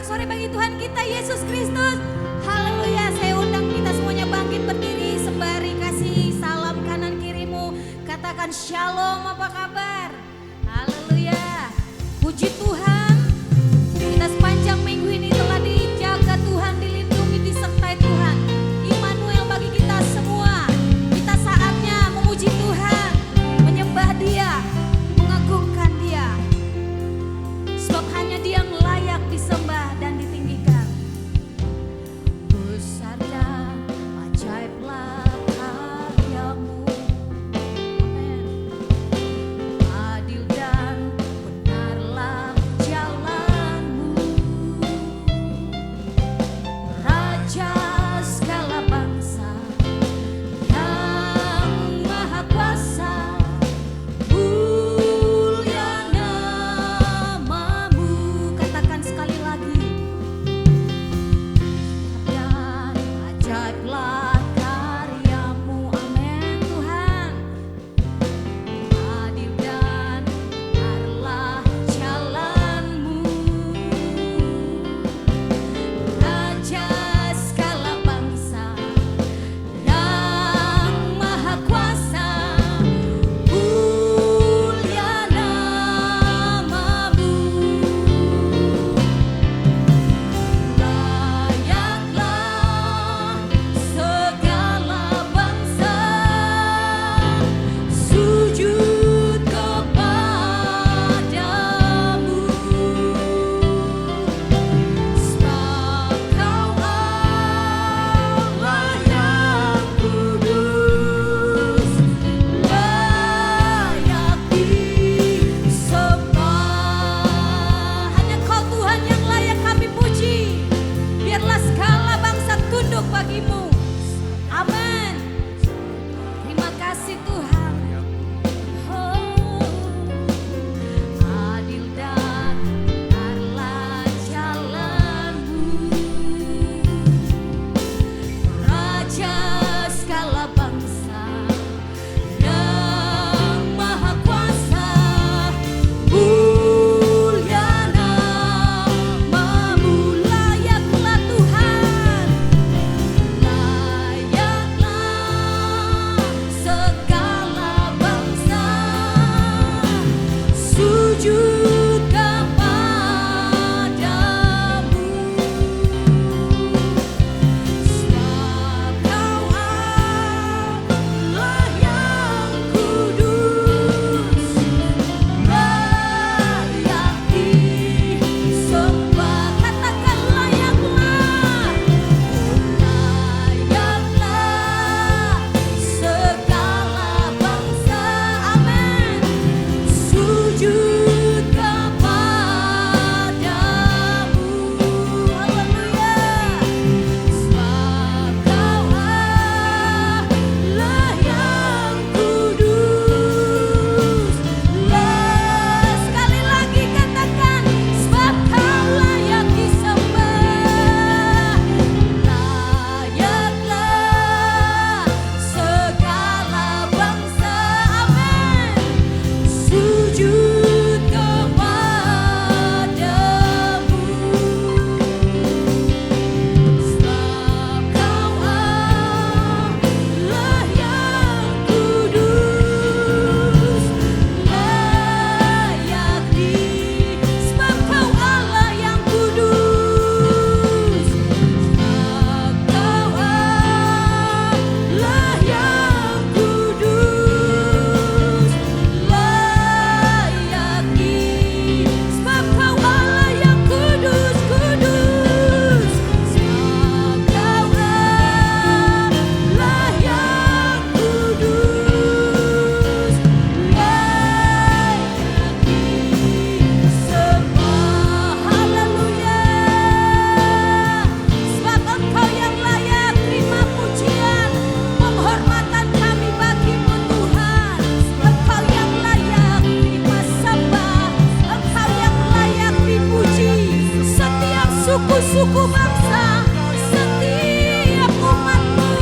sorak-sorai bagi Tuhan kita Yesus Kristus. Haleluya. Saya undang kita semuanya bangkit berdiri sembari kasih salam kanan kirimu. Katakan shalom, apa kabar? Haleluya. Puji Tuhan, kita sepanjang minggu ini telah dijaga Tuhan, dilindungi, disertai Tuhan. Immanuel bagi kita semua. Kita saatnya memuji Tuhan, menyembah Dia, mengagungkan Dia. Sebab hanya Dia yang layak disembah dan ditinggikan. Besar dan ajaiblah karya-Mu. Amin. Adil dan benarlah jalan-Mu. Raja segala bangsa yang maha kuasa, mulia nama-Mu. Katakan sekali lagi. Dan ajaiblah karya-Mu. Amin Tuhan. Adil dan benarlah jalan-Mu. Raja segala bangsa yang maha kuasa, mulia nama-Mu. Layaklah segala bangsa sujud kepadamu. Sebab Kau Allah yang kudus, layak disembah. Hanya Kau Tuhan yang layak kami puji. Biarlah segala bangsa tunduk bagi-Mu. Amin. Terima kasih Tuhan. Oh, adil dan benarlah jalan-Mu. Raja segala bangsa yang maha kuasa, mulia nama-Mu. Layaklah Tuhan, layaklah segala bangsa sujud kepadamu. Sebab Kau Allah yang kudus, layak disembah. Katakan layaklah, layaklah segala bangsa. Amin. Sujud kepadamu. Haleluya. Sebab Kau Allah yang kudus. Sekali lagi katakan, sebab Kau layak disembah. Layaklah segala bangsa. Amin. Sujud kepadamu. Sebab Kau Allah yang kudus, layak sebab Kau Allah yang kudus. Sebab Kau Allah yang kudus, layak sebab Kau Allah yang kudus, kudus. Sebab Kau Allah yang kudus, layak disembah. Haleluya. Sebab Engkau yang layak terima pujian, penghormatan kami bagi-Mu Tuhan. Engkau yang layak terima sembah, Engkau yang layak dipuji. Setiap suku-suku bangsa, setiap umat-Mu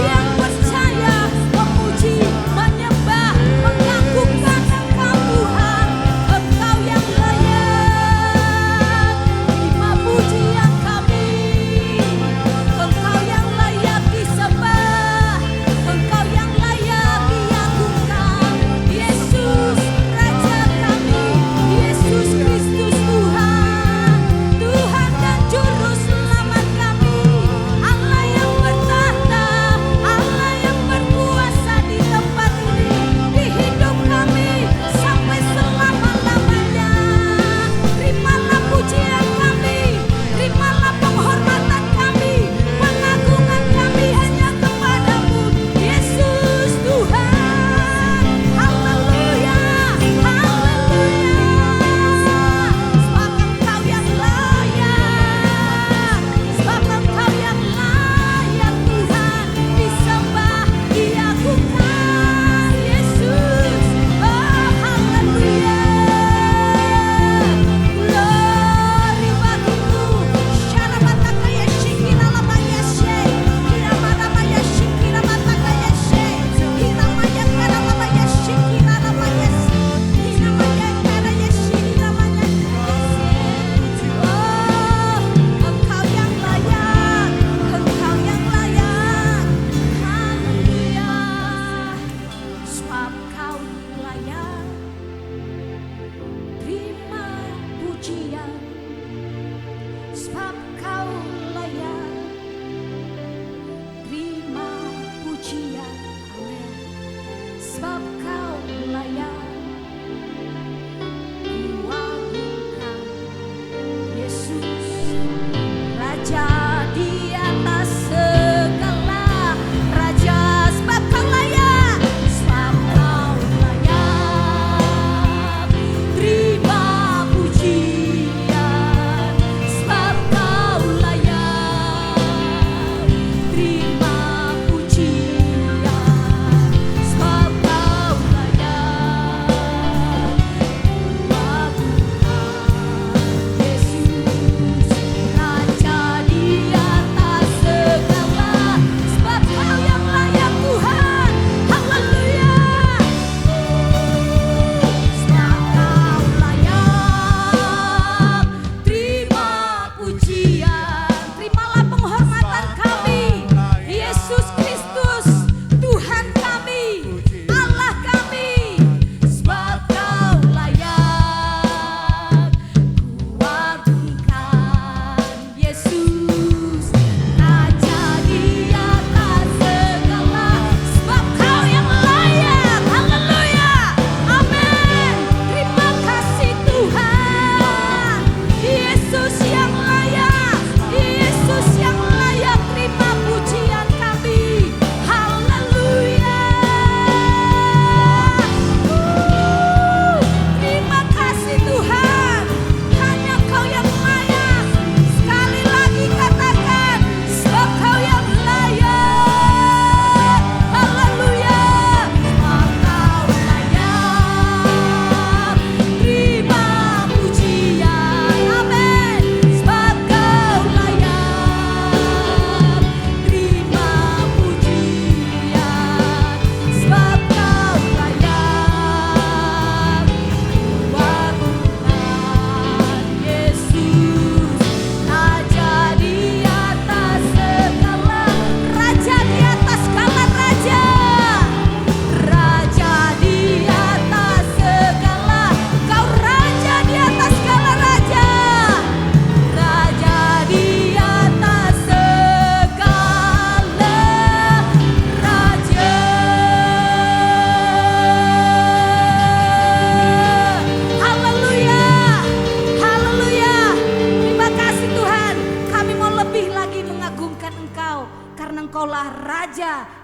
yang percaya memuji, menyembah, mengagungkan Engkau Tuhan. Engkau yang layak terima puji.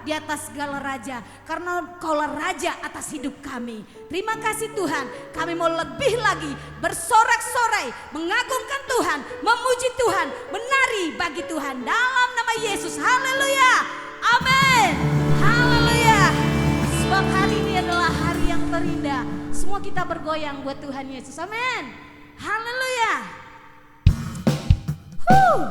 di atas segala raja, karena Kaulah raja atas hidup kami. Terima kasih Tuhan, kami mau lebih lagi bersorak-sorai, mengagungkan Tuhan, memuji Tuhan, menari bagi Tuhan dalam nama Yesus. Haleluya, amin, haleluya. Sebab hari ini adalah hari yang terindah. Semua kita bergoyang buat Tuhan Yesus, amin, haleluya. Ku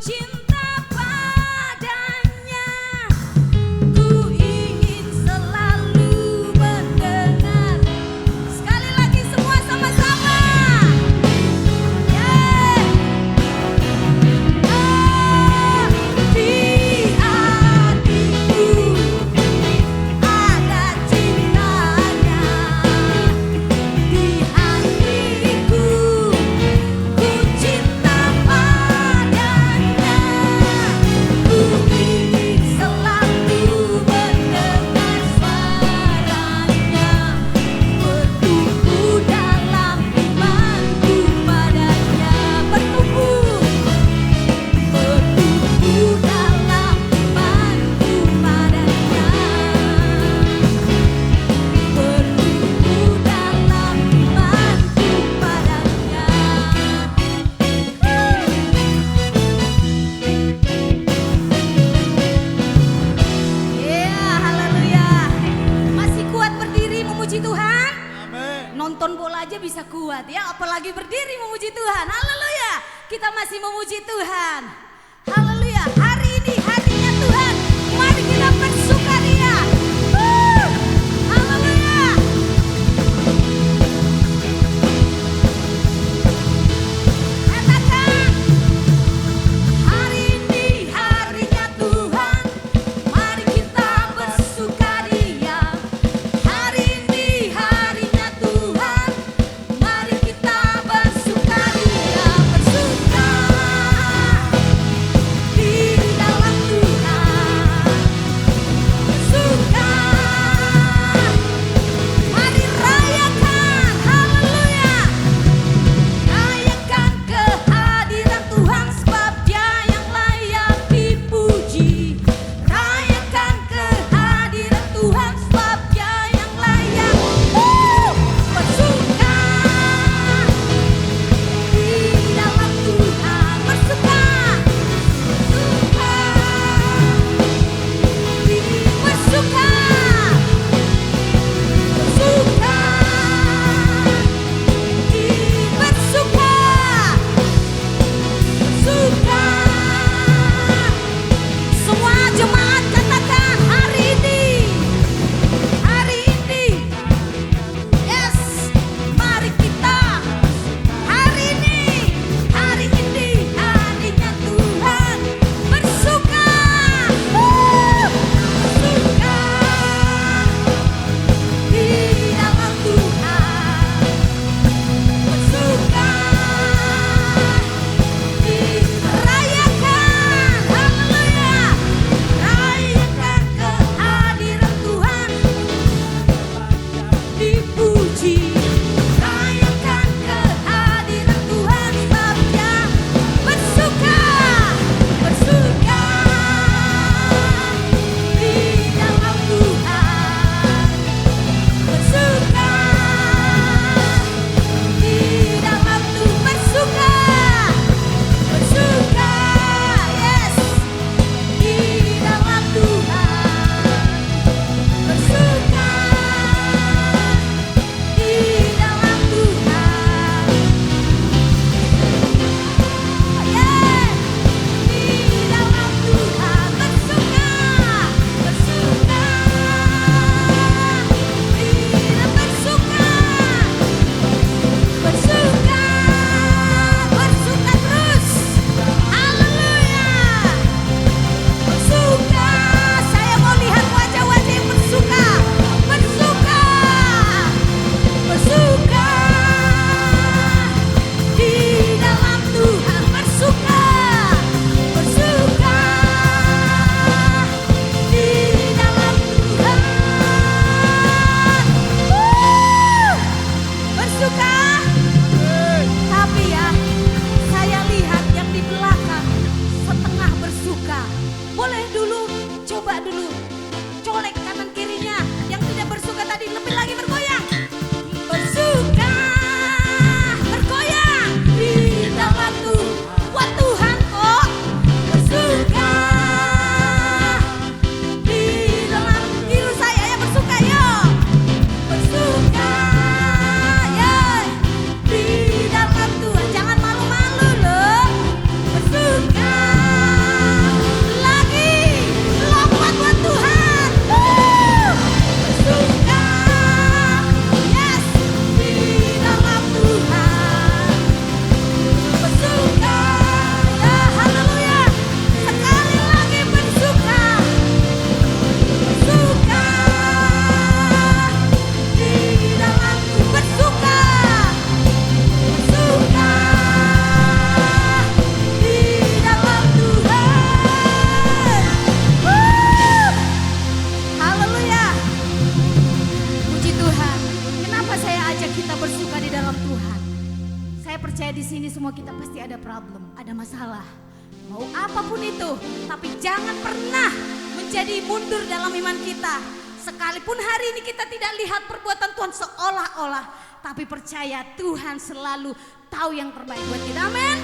cinta padanya. hebat ya, apalagi berdiri memuji Tuhan. Haleluya, kita masih memuji Tuhan. Haleluya, hari ini harinya Tuhan, mari kita bersukaria. Haleluya. Katakan, hari ini harinya Tuhan, mari kita bersukaria. Hari ini harinya Tuhan, mari kita bersukaria. Bersuka di dalam Tuhan, bersuka. Mari rayakan, haleluya. Rayakan kehadiran Tuhan, sebab Dia yang layak dipuji. Rayakan kehadiran Tuhan, sebab Dia yang layak. Bersuka di dalam Tuhan, bersuka, bersuka, bersuka, bersuka, bersuka, bersuka. Semua jemaat katakan, hari ini, yes, mari kita, hari ini harinya Tuhan, bersuka, bersuka di dalam Tuhan, bersuka, dirayakan, haleluya, rayakan kehadiran Tuhan, dipuji, rayakan kehadiran Tuhan, sebab Dia bersuka, bersuka di dalam Tuhan, bersuka di dalam Tuhan, bersuka, bersuka, yes, di dalam Tuhan, bersuka di dalam Tuhan, yeah, di dalam Tuhan, bersuka, bersuka, bersuka, bersuka terus, haleluya, bersuka. Saya mau lihat wajah-wajah yang bersuka, bersuka, bersuka di dalam Tuhan, bersuka, bersuka di dalam Tuhan, bersuka. Tapi ya, saya lihat yang di belakang setengah bersuka. Boleh dulu, coba dulu, colek kanan kirinya. Yang tidak bersuka tadi lebih lagi bergoyang. Bersuka, bergoyang di dalam Tuhan. Wah, Tuhan kok bersuka di dalam diri saya, ya bersuka, yuk. Bersuka, ya, di dalam Tuhan. Jangan malu-malu loh. Bersuka lagi, lompat buat Tuhan. Bersuka, yes, di dalam Tuhan. Bersuka, ya, haleluya. Sekali lagi bersuka, bersuka di dalam Tuhan, bersuka, bersuka di dalam Tuhan. Haleluya. Puji Tuhan. Kenapa saya ajak kita bersuka di dalam Tuhan? Saya percaya di sini semua kita pasti ada problem, ada masalah. Mau apapun itu, tapi jangan pernah menjadi mundur dalam iman kita. Sekalipun hari ini kita tidak lihat perbuatan Tuhan seolah-olah, tapi percaya Tuhan selalu tahu yang terbaik buat kita. Amin.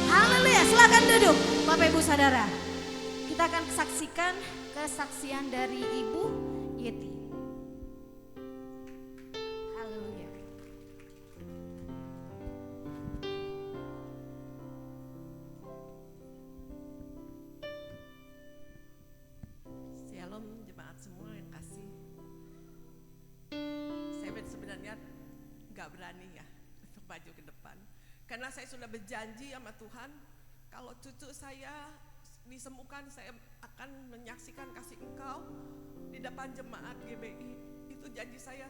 Haleluya. Silakan duduk, Bapak Ibu Saudara. Kita akan saksikan kesaksian dari Ibu Yeti. Haleluya. sebenarnya nggak berani ya untuk maju ke depan. Karena saya sudah berjanji sama Tuhan, kalau cucu saya disembuhkan, saya akan menyaksikan kasih Engkau di depan jemaat GBI. Itu janji saya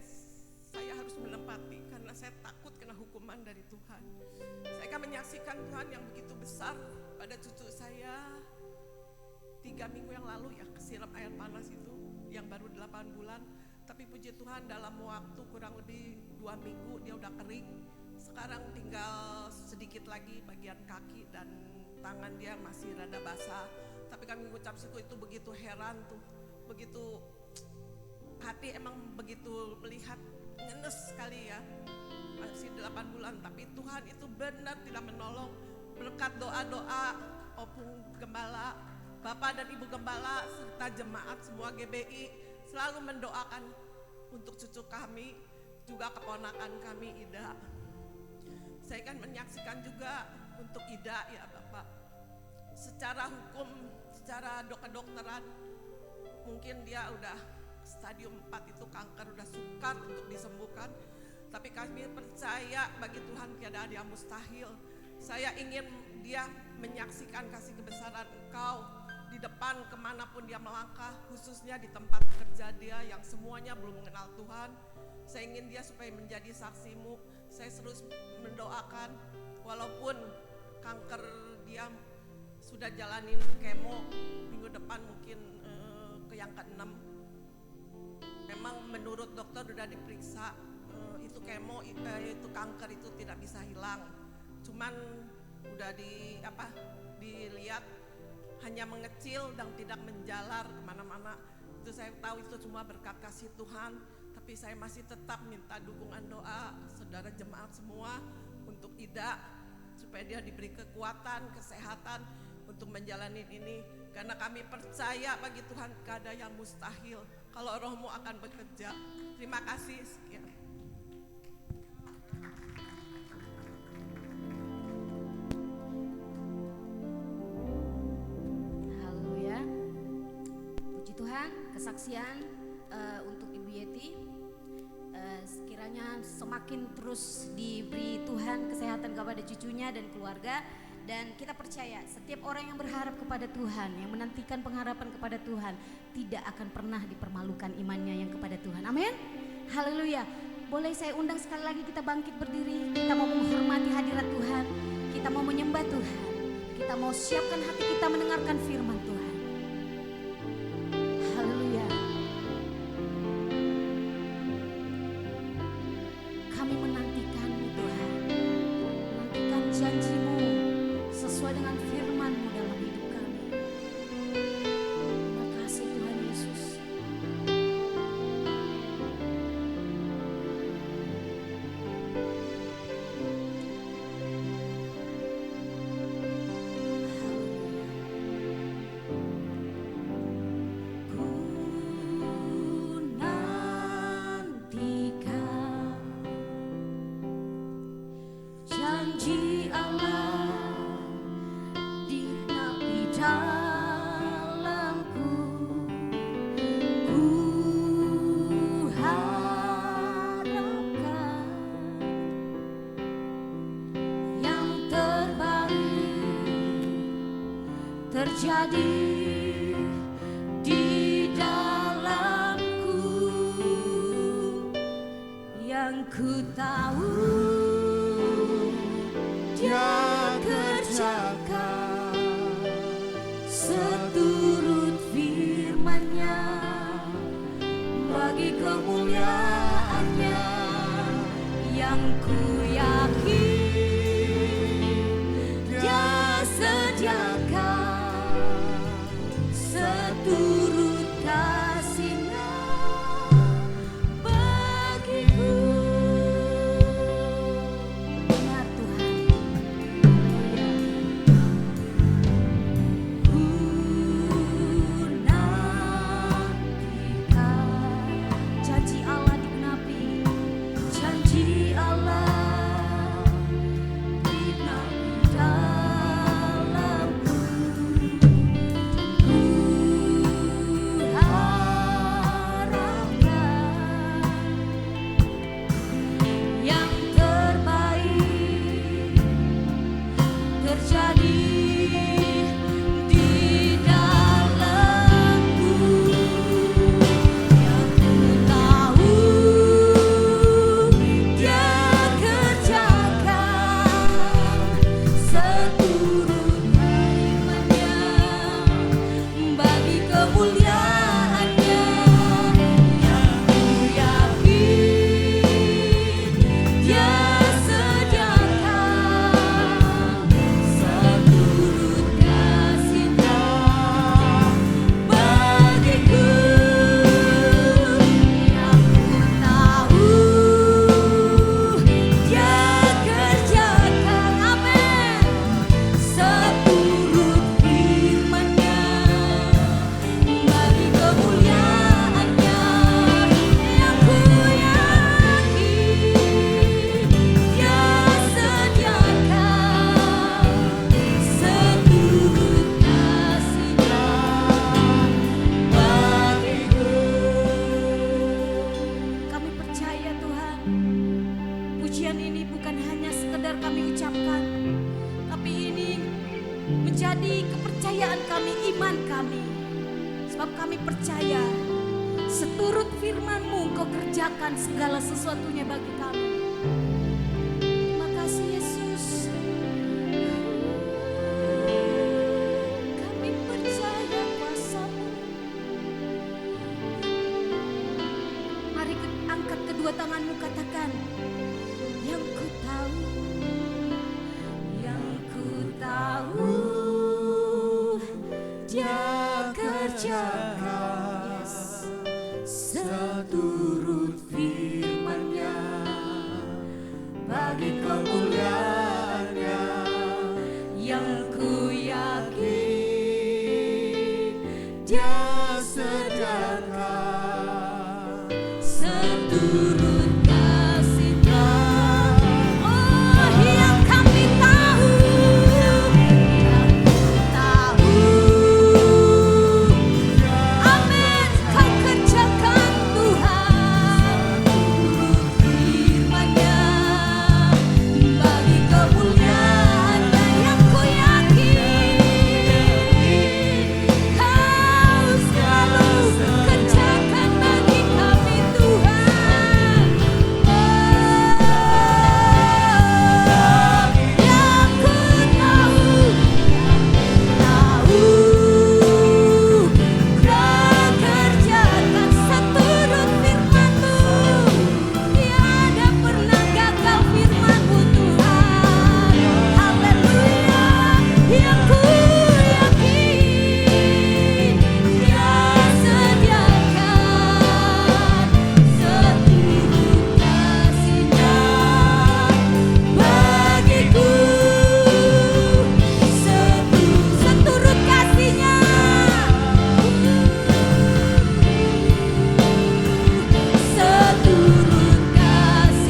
harus menempati karena saya takut kena hukuman dari Tuhan. Saya akan menyaksikan Tuhan yang begitu besar pada cucu saya 3 minggu yang lalu ya, kesiram air panas itu yang baru 8 bulan. Tapi puji Tuhan dalam waktu kurang lebih 2 minggu dia udah kering. Sekarang tinggal sedikit lagi bagian kaki dan tangan dia masih rada basah. Tapi kami mengucap syukur, itu begitu heran tuh, begitu hati emang begitu melihat ngenes sekali ya, masih 8 bulan. Tapi Tuhan itu benar tidak menolong. Berkat doa-doa Opung Gembala, Bapak dan Ibu Gembala serta jemaat semua GBI selalu mendoakan untuk cucu kami, juga keponakan kami Ida. Saya kan menyaksikan juga untuk Ida ya Bapak. Secara hukum, secara kedokteran mungkin dia udah stadium 4 itu kanker, udah sukar untuk disembuhkan. Tapi kami percaya bagi Tuhan tiada ada yang mustahil. Saya ingin dia menyaksikan kasih kebesaran Engkau di depan kemanapun dia melangkah, khususnya di tempat kerja dia yang semuanya belum mengenal Tuhan. Saya ingin dia supaya menjadi saksimu. Saya terus mendoakan, walaupun kanker dia sudah jalanin kemo, minggu depan mungkin ke yang ke-6. Memang menurut dokter sudah diperiksa, itu kemo, itu kanker itu tidak bisa hilang. Cuman udah dilihat hanya mengecil dan tidak menjalar kemana-mana. Itu saya tahu itu semua berkat kasih Tuhan. Tapi saya masih tetap minta dukungan doa saudara jemaat semua untuk Ida, supaya dia diberi kekuatan, kesehatan untuk menjalani ini. Karena kami percaya bagi Tuhan gak ada yang mustahil kalau Roh-Mu akan bekerja. Terima kasih. Sekian. Haleluya. Puji Tuhan, kesaksian untuk Ibu Yeti. Sekiranya semakin terus diberi Tuhan kesehatan kepada cucunya dan keluarga. Dan kita percaya setiap orang yang berharap kepada Tuhan, yang menantikan pengharapan kepada Tuhan, tidak akan pernah dipermalukan imannya yang kepada Tuhan. Amin. Haleluya. Boleh saya undang sekali lagi kita bangkit berdiri. Kita mau menghormati hadirat Tuhan. Kita mau menyembah Tuhan. Kita mau siapkan hati kita mendengarkan firman Tuhan. Haleluya. Kami menantikan-Mu Tuhan. Menantikan janji-Mu sesuai dengan firman-Mu dalam hidup kami. Terima kasih Tuhan Yesus. Janji Allah digenapi dalamku, ku harapkan yang terbaik terjadi di dalamku, yang ku tahu Dia kerjakan seturut firman-Nya bagi kemuliaan-Nya, yang ku yakin Dia sediakan seturut kasih-Nya bagiku. Benar Tuhan. Ku nantikan janji Allah digenapi, janji Allah Sebab kami percaya seturut firman-Mu Engkau kerjakan segala sesuatunya bagi kami. Terima kasih Yesus. Kami percaya kuasa-Mu. Mari angkat kedua tanganmu, katakan, yang ku tahu, yang ku tahu, Dia kerjakan seturut firman-Nya bagi kemuliaan-Nya, yang ku yakin Dia sediakan seturut kasih-Nya. Oh, yang kami tahu, yang ku tahu, amin, Kau kerjakan Tuhan firman-Nya bagi kemuliaan-Nya, yang ku yakin Kau selalu kerjakan bagi kami Tuhan. Yang ku tahu, Kau kerjakan seturut firman-Mu. Tiada pernah gagal firman-Mu Tuhan. Haleluya. Yang ku yakin Dia sediakan seturut kasih-Nya bagiku. Seturut kasih-Nya, seturut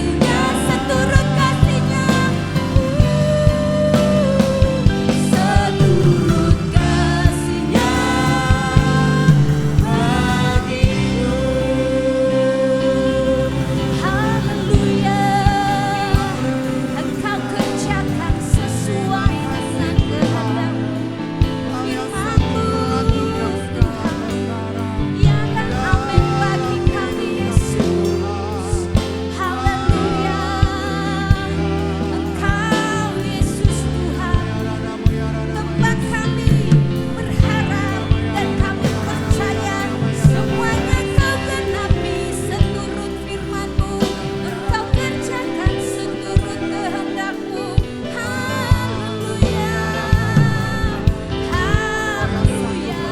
kasih-Nya, seturut kasih-Nya, seturut kasih-Nya bagiku. Haleluya. Engkau kerjakan sesuai dengan kehendak-Mu. Firman-Mu Tuhan, ya dan amin bagi kami Yesus. Haleluya. Engkau Yesus Tuhan, tempat kami berharap dan kami percaya semuanya Kau genapi seturut firman-Mu. Engkau kerjakan seturut kehendak-Mu. Haleluya. Haleluya.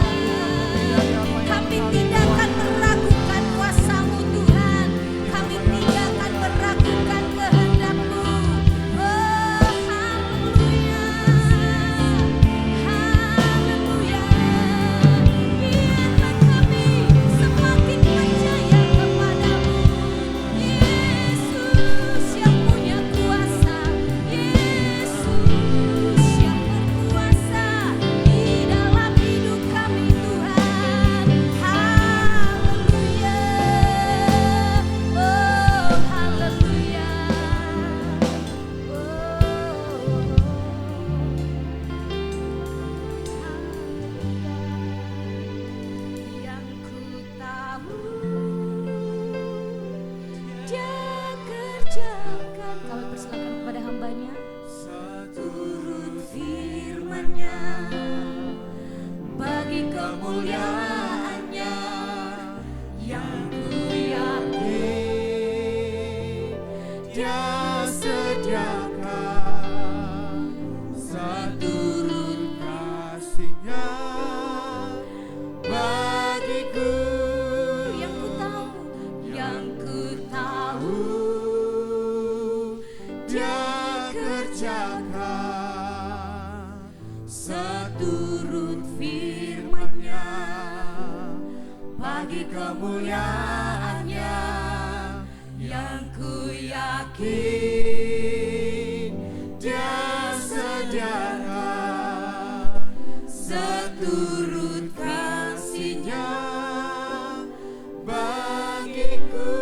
Kami tidak akan meragukan kuasa-Mu Tuhan. Kami tidak akan meragukan kehendak-Mu. Oh, haleluya. Haleluya. Biarlah kami semakin percaya kepada-Mu. Yesus yang punya kuasa, Yesus yang berkuasa di dalam hidup kami Tuhan. Haleluya. Oh, haleluya. Yang ku tahu, Dia kerjakan. Kami persilakan kepada hamba-Nya. Seturut firman-Nya bagi kemuliaan-Nya, yang ku yakin Dia sediakan seturut kasih-Nya bagiku. Yang ku tahu, yang ku tahu, Dia kerjakan seturut firman-Nya bagi kemuliaan-Nya, yang ku yakin Dia sediakan seturut kasih-Nya bagiku.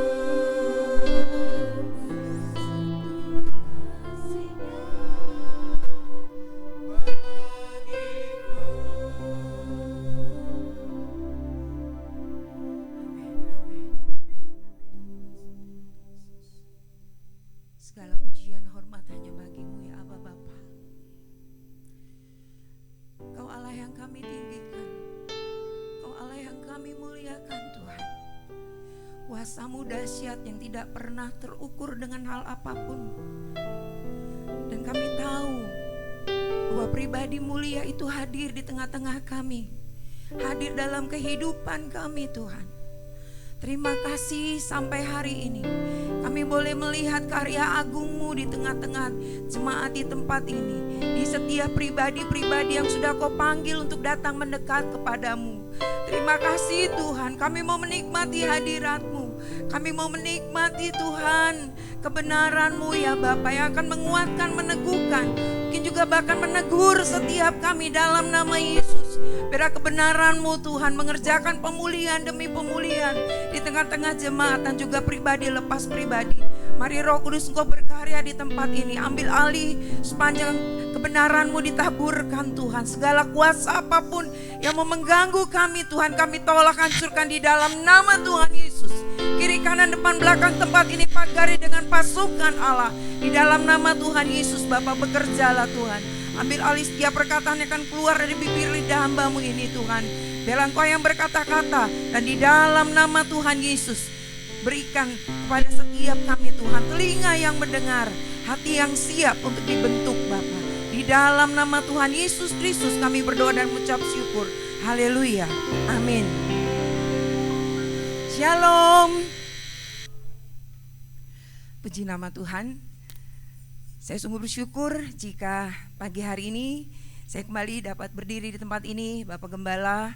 Kuasa-Mu dahsyat yang tidak pernah terukur dengan hal apapun. Dan kami tahu bahwa pribadi mulia itu hadir di tengah-tengah kami, hadir dalam kehidupan kami Tuhan. Terima kasih sampai hari ini kami boleh melihat karya agung-Mu di tengah-tengah jemaat di tempat ini, di setiap pribadi-pribadi yang sudah Kau panggil untuk datang mendekat kepadamu. Terima kasih Tuhan, kami mau menikmati hadirat-Mu, kami mau menikmati Tuhan kebenaran-Mu ya Bapa, yang akan menguatkan, meneguhkan, mungkin juga bahkan menegur setiap kami dalam nama Yesus. Biar kebenaran-Mu Tuhan mengerjakan pemulihan demi pemulihan di tengah-tengah jemaat dan juga pribadi lepas pribadi. Mari Roh Kudus Engkau berkarya di tempat ini, ambil alih sepanjang kebenaran-Mu ditaburkan Tuhan. Segala kuasa apapun yang mau mengganggu kami Tuhan, kami tolak, hancurkan di dalam nama Tuhan Yesus. Kiri kanan depan belakang tempat ini pagari dengan pasukan Allah. Di dalam nama Tuhan Yesus Bapa, bekerjalah Tuhan. Ambil alih setiap perkataan yang akan keluar dari bibir lidah hamba-Mu ini Tuhan. Biarlah Engkau yang berkata-kata, dan di dalam nama Tuhan Yesus berikan kepada setiap kami Tuhan telinga yang mendengar, hati yang siap untuk dibentuk Bapa. Di dalam nama Tuhan Yesus Kristus kami berdoa dan mengucap syukur. Haleluya. Amin. Shalom. Puji nama Tuhan. Saya sungguh bersyukur jika pagi hari ini saya kembali dapat berdiri di tempat ini. Bapak Gembala,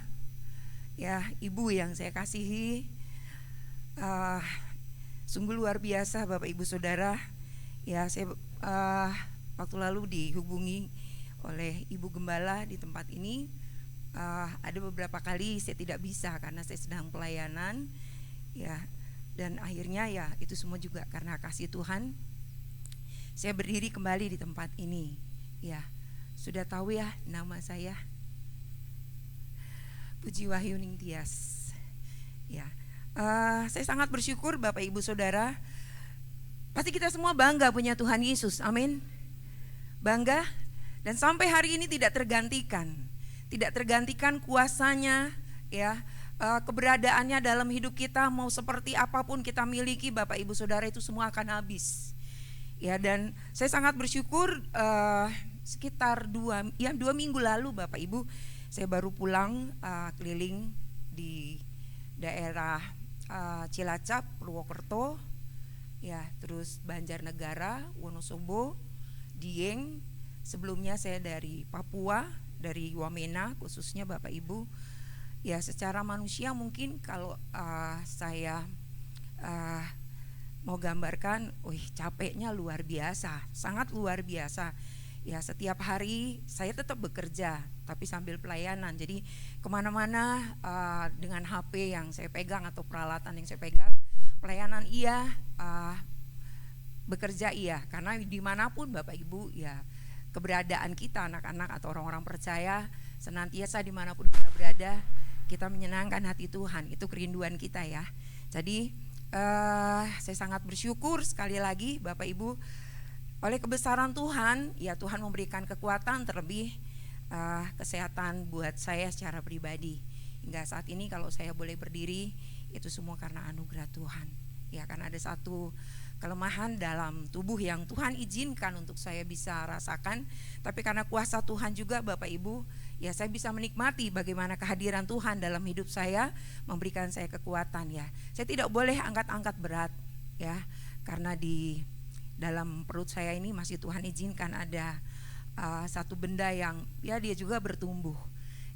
ya Ibu yang saya kasihi, sungguh luar biasa Bapak Ibu Saudara. Ya saya waktu lalu dihubungi oleh Ibu Gembala di tempat ini. Ada beberapa kali saya tidak bisa karena saya sedang pelayanan, ya, dan akhirnya ya itu semua juga karena kasih Tuhan. Saya berdiri kembali di tempat ini. Ya, sudah tahu ya nama saya, Puji Wahyu Ningtyas. Ya, saya sangat bersyukur Bapak Ibu Saudara. Pasti kita semua bangga punya Tuhan Yesus, amin. Bangga, dan sampai hari ini tidak tergantikan kuasanya, ya, keberadaannya dalam hidup kita. Mau seperti apapun kita miliki Bapak Ibu Saudara, itu semua akan habis. Ya, dan saya sangat bersyukur sekitar 2 minggu lalu Bapak Ibu, saya baru pulang keliling di daerah Cilacap, Purwokerto, ya, terus Banjarnegara, Wonosobo, Dieng. Sebelumnya saya dari Papua, dari Wamena khususnya Bapak Ibu. Ya, secara manusia mungkin kalau saya mau gambarkan, capeknya luar biasa, sangat luar biasa. Ya, setiap hari saya tetap bekerja, tapi sambil pelayanan. Jadi kemana-mana dengan HP yang saya pegang atau peralatan yang saya pegang, pelayanan iya, bekerja iya. Karena dimanapun Bapak Ibu, ya keberadaan kita anak-anak atau orang-orang percaya, senantiasa dimanapun kita berada, kita menyenangkan hati Tuhan. Itu kerinduan kita ya. Jadi saya sangat bersyukur sekali lagi Bapak Ibu, oleh kebesaran Tuhan, ya Tuhan memberikan kekuatan, terlebih kesehatan buat saya secara pribadi. Hingga saat ini kalau saya boleh berdiri, itu semua karena anugerah Tuhan. Ya, karena ada satu kelemahan dalam tubuh yang Tuhan izinkan untuk saya bisa rasakan, tapi karena kuasa Tuhan juga Bapak Ibu, ya saya bisa menikmati bagaimana kehadiran Tuhan dalam hidup saya, memberikan saya kekuatan ya. Saya tidak boleh angkat-angkat berat ya, karena di dalam perut saya ini masih Tuhan izinkan ada satu benda yang ya dia juga bertumbuh.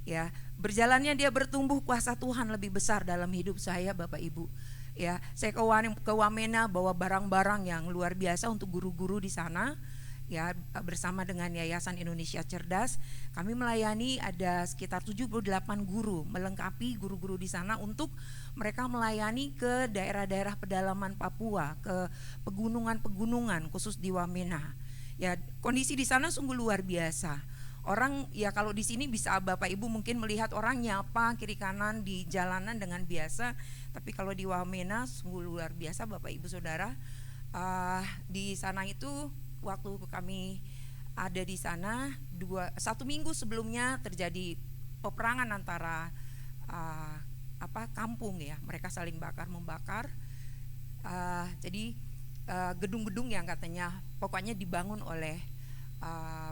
Ya, berjalannya dia bertumbuh, kuasa Tuhan lebih besar dalam hidup saya Bapak Ibu. Ya, saya ke Wamena bawa barang-barang yang luar biasa untuk guru-guru di sana. Ya, bersama dengan Yayasan Indonesia Cerdas, kami melayani ada sekitar 78 guru, melengkapi guru-guru di sana untuk mereka melayani ke daerah-daerah pedalaman Papua, ke pegunungan-pegunungan khusus di Wamena. Ya, kondisi di sana sungguh luar biasa. Orang ya kalau di sini bisa Bapak Ibu mungkin melihat orang nyapa kiri kanan di jalanan dengan biasa, tapi kalau di Wamena sungguh luar biasa Bapak Ibu Saudara. Di sana itu waktu kami ada di sana 1 minggu sebelumnya terjadi peperangan antara kampung ya, mereka saling bakar membakar. Jadi gedung-gedung yang katanya pokoknya dibangun oleh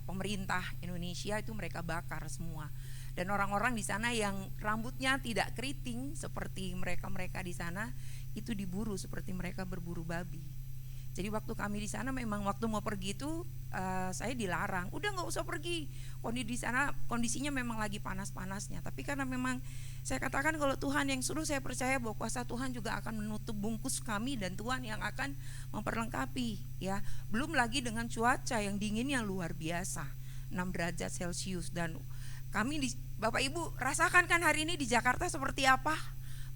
pemerintah Indonesia itu mereka bakar semua. Dan orang-orang di sana yang rambutnya tidak keriting seperti mereka di sana itu diburu seperti mereka berburu babi. Jadi waktu kami di sana memang waktu mau pergi itu saya dilarang, udah nggak usah pergi. Di sana kondisinya memang lagi panas-panasnya. Tapi karena memang saya katakan kalau Tuhan yang suruh, saya percaya bahwa kuasa Tuhan juga akan menutup bungkus kami dan Tuhan yang akan memperlengkapi. Ya, belum lagi dengan cuaca yang dingin yang luar biasa, 6 derajat Celcius. Dan kami Bapak Ibu rasakan kan hari ini di Jakarta seperti apa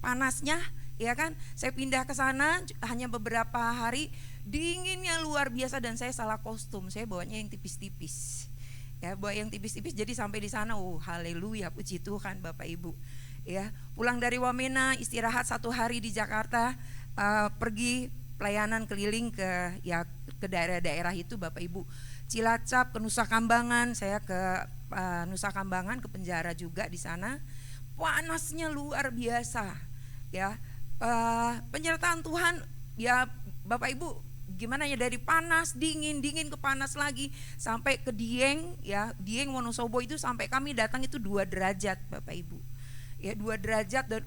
panasnya, ya kan? Saya pindah ke sana hanya beberapa hari, dinginnya luar biasa dan saya salah kostum. Saya bawanya yang tipis-tipis. Ya, bawa yang tipis-tipis jadi sampai di sana, haleluya, puji Tuhan Bapak Ibu. Ya, pulang dari Wamena, istirahat 1 hari di Jakarta, pergi pelayanan keliling ke daerah-daerah itu Bapak Ibu. Cilacap, ke Nusa Kambangan, saya ke Nusa Kambangan, ke penjara juga di sana. Panasnya luar biasa. Ya, penyertaan Tuhan ya Bapak Ibu, gimana ya, dari panas dingin ke panas lagi sampai ke Dieng, ya Dieng Wonosobo itu sampai kami datang itu 2 derajat Bapak Ibu. Ya 2 derajat dan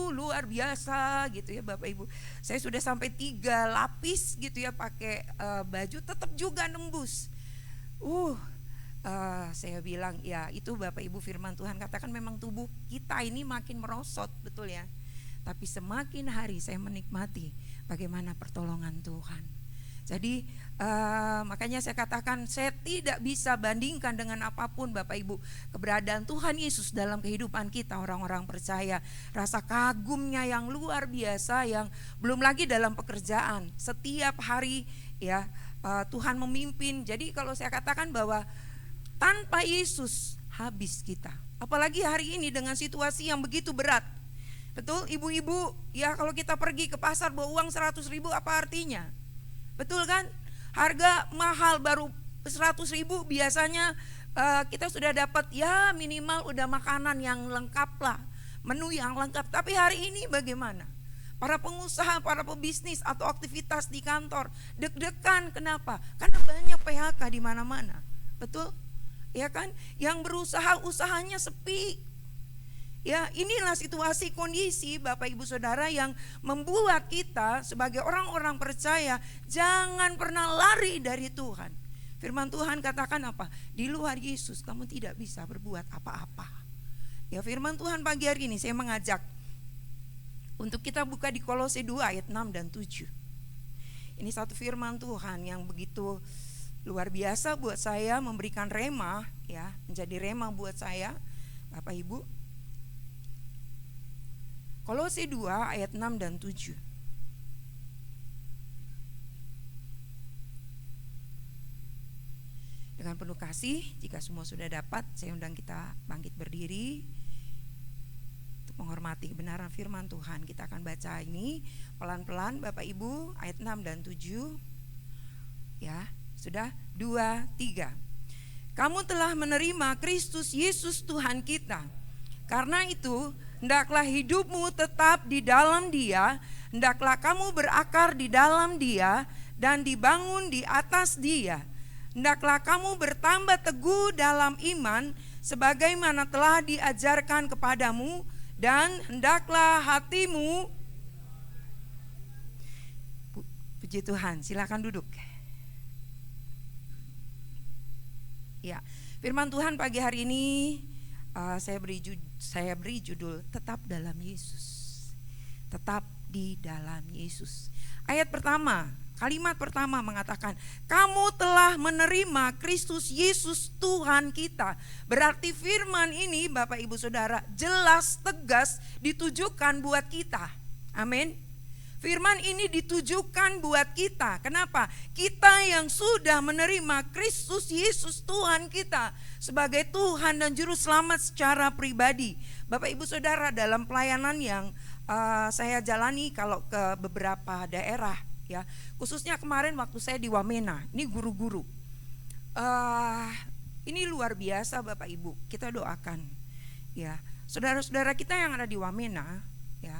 luar biasa gitu ya Bapak Ibu. Saya sudah sampai 3 lapis gitu ya pakai baju, tetap juga nembus. Saya bilang ya itu Bapak Ibu firman Tuhan katakan memang tubuh kita ini makin merosot, betul ya. Tapi semakin hari saya menikmati bagaimana pertolongan Tuhan. Jadi makanya saya katakan saya tidak bisa bandingkan dengan apapun Bapak Ibu keberadaan Tuhan Yesus dalam kehidupan kita orang-orang percaya. Rasa kagumnya yang luar biasa, yang belum lagi dalam pekerjaan. Setiap hari ya Tuhan memimpin. Jadi kalau saya katakan bahwa tanpa Yesus habis kita. Apalagi hari ini dengan situasi yang begitu berat. Betul ibu-ibu, ya kalau kita pergi ke pasar bawa uang 100.000 apa artinya? Betul kan? Harga mahal baru 100.000 biasanya kita sudah dapat ya minimal udah makanan yang lengkap lah, menu yang lengkap. Tapi hari ini bagaimana? Para pengusaha, para pebisnis atau aktivitas di kantor deg-degan, kenapa? Karena banyak PHK di mana-mana. Betul? Ya kan? Yang berusaha usahanya sepi. Ya, inilah situasi kondisi Bapak Ibu Saudara yang membuat kita sebagai orang-orang percaya jangan pernah lari dari Tuhan. Firman Tuhan katakan apa? Di luar Yesus kamu tidak bisa berbuat apa-apa. Ya, firman Tuhan pagi hari ini saya mengajak untuk kita buka di Kolose 2 ayat 6 dan 7. Ini satu firman Tuhan yang begitu luar biasa buat saya, memberikan rema ya, menjadi rema buat saya Bapak Ibu. Kolose 2 ayat 6 dan 7. Dengan penuh kasih, jika semua sudah dapat, saya undang kita bangkit berdiri untuk menghormati kebenaran firman Tuhan. Kita akan baca ini pelan-pelan Bapak Ibu, ayat 6 dan 7. Ya, sudah 2, 3. Kamu telah menerima Kristus Yesus Tuhan kita. Karena itu hendaklah hidupmu tetap di dalam Dia, hendaklah kamu berakar di dalam Dia dan dibangun di atas Dia. Hendaklah kamu bertambah teguh dalam iman sebagaimana telah diajarkan kepadamu, dan hendaklah hatimu. Puji Tuhan, silakan duduk. Ya, firman Tuhan pagi hari ini saya beri judul tetap dalam Yesus. Tetap di dalam Yesus. Ayat pertama, kalimat pertama mengatakan kamu telah menerima Kristus Yesus Tuhan kita. Berarti firman ini Bapak Ibu Saudara jelas tegas ditujukan buat kita. Amin. Firman ini ditujukan buat kita. Kenapa? Kita yang sudah menerima Kristus Yesus Tuhan kita sebagai Tuhan dan Juru Selamat secara pribadi. Bapak Ibu Saudara, dalam pelayanan yang saya jalani kalau ke beberapa daerah ya, khususnya kemarin waktu saya di Wamena, ini guru-guru. Ini luar biasa Bapak Ibu, kita doakan ya. Saudara-saudara kita yang ada di Wamena ya,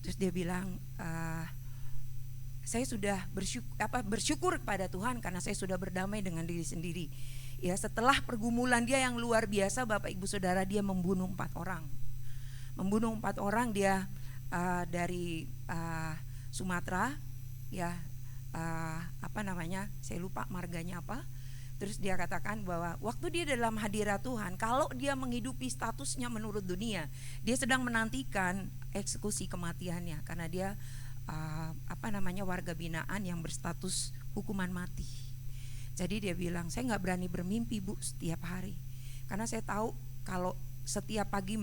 Terus dia bilang, saya sudah bersyukur kepada Tuhan karena saya sudah berdamai dengan diri sendiri. Ya, setelah pergumulan dia yang luar biasa, Bapak Ibu Saudara, dia membunuh 4 orang. Membunuh 4 orang, dia dari Sumatera, ya, saya lupa marganya apa. Terus dia katakan bahwa waktu dia dalam hadirat Tuhan, kalau dia menghidupi statusnya menurut dunia, dia sedang menantikan eksekusi kematiannya karena dia warga binaan yang berstatus hukuman mati. Jadi dia bilang, saya nggak berani bermimpi, Bu, setiap hari, karena saya tahu kalau setiap pagi,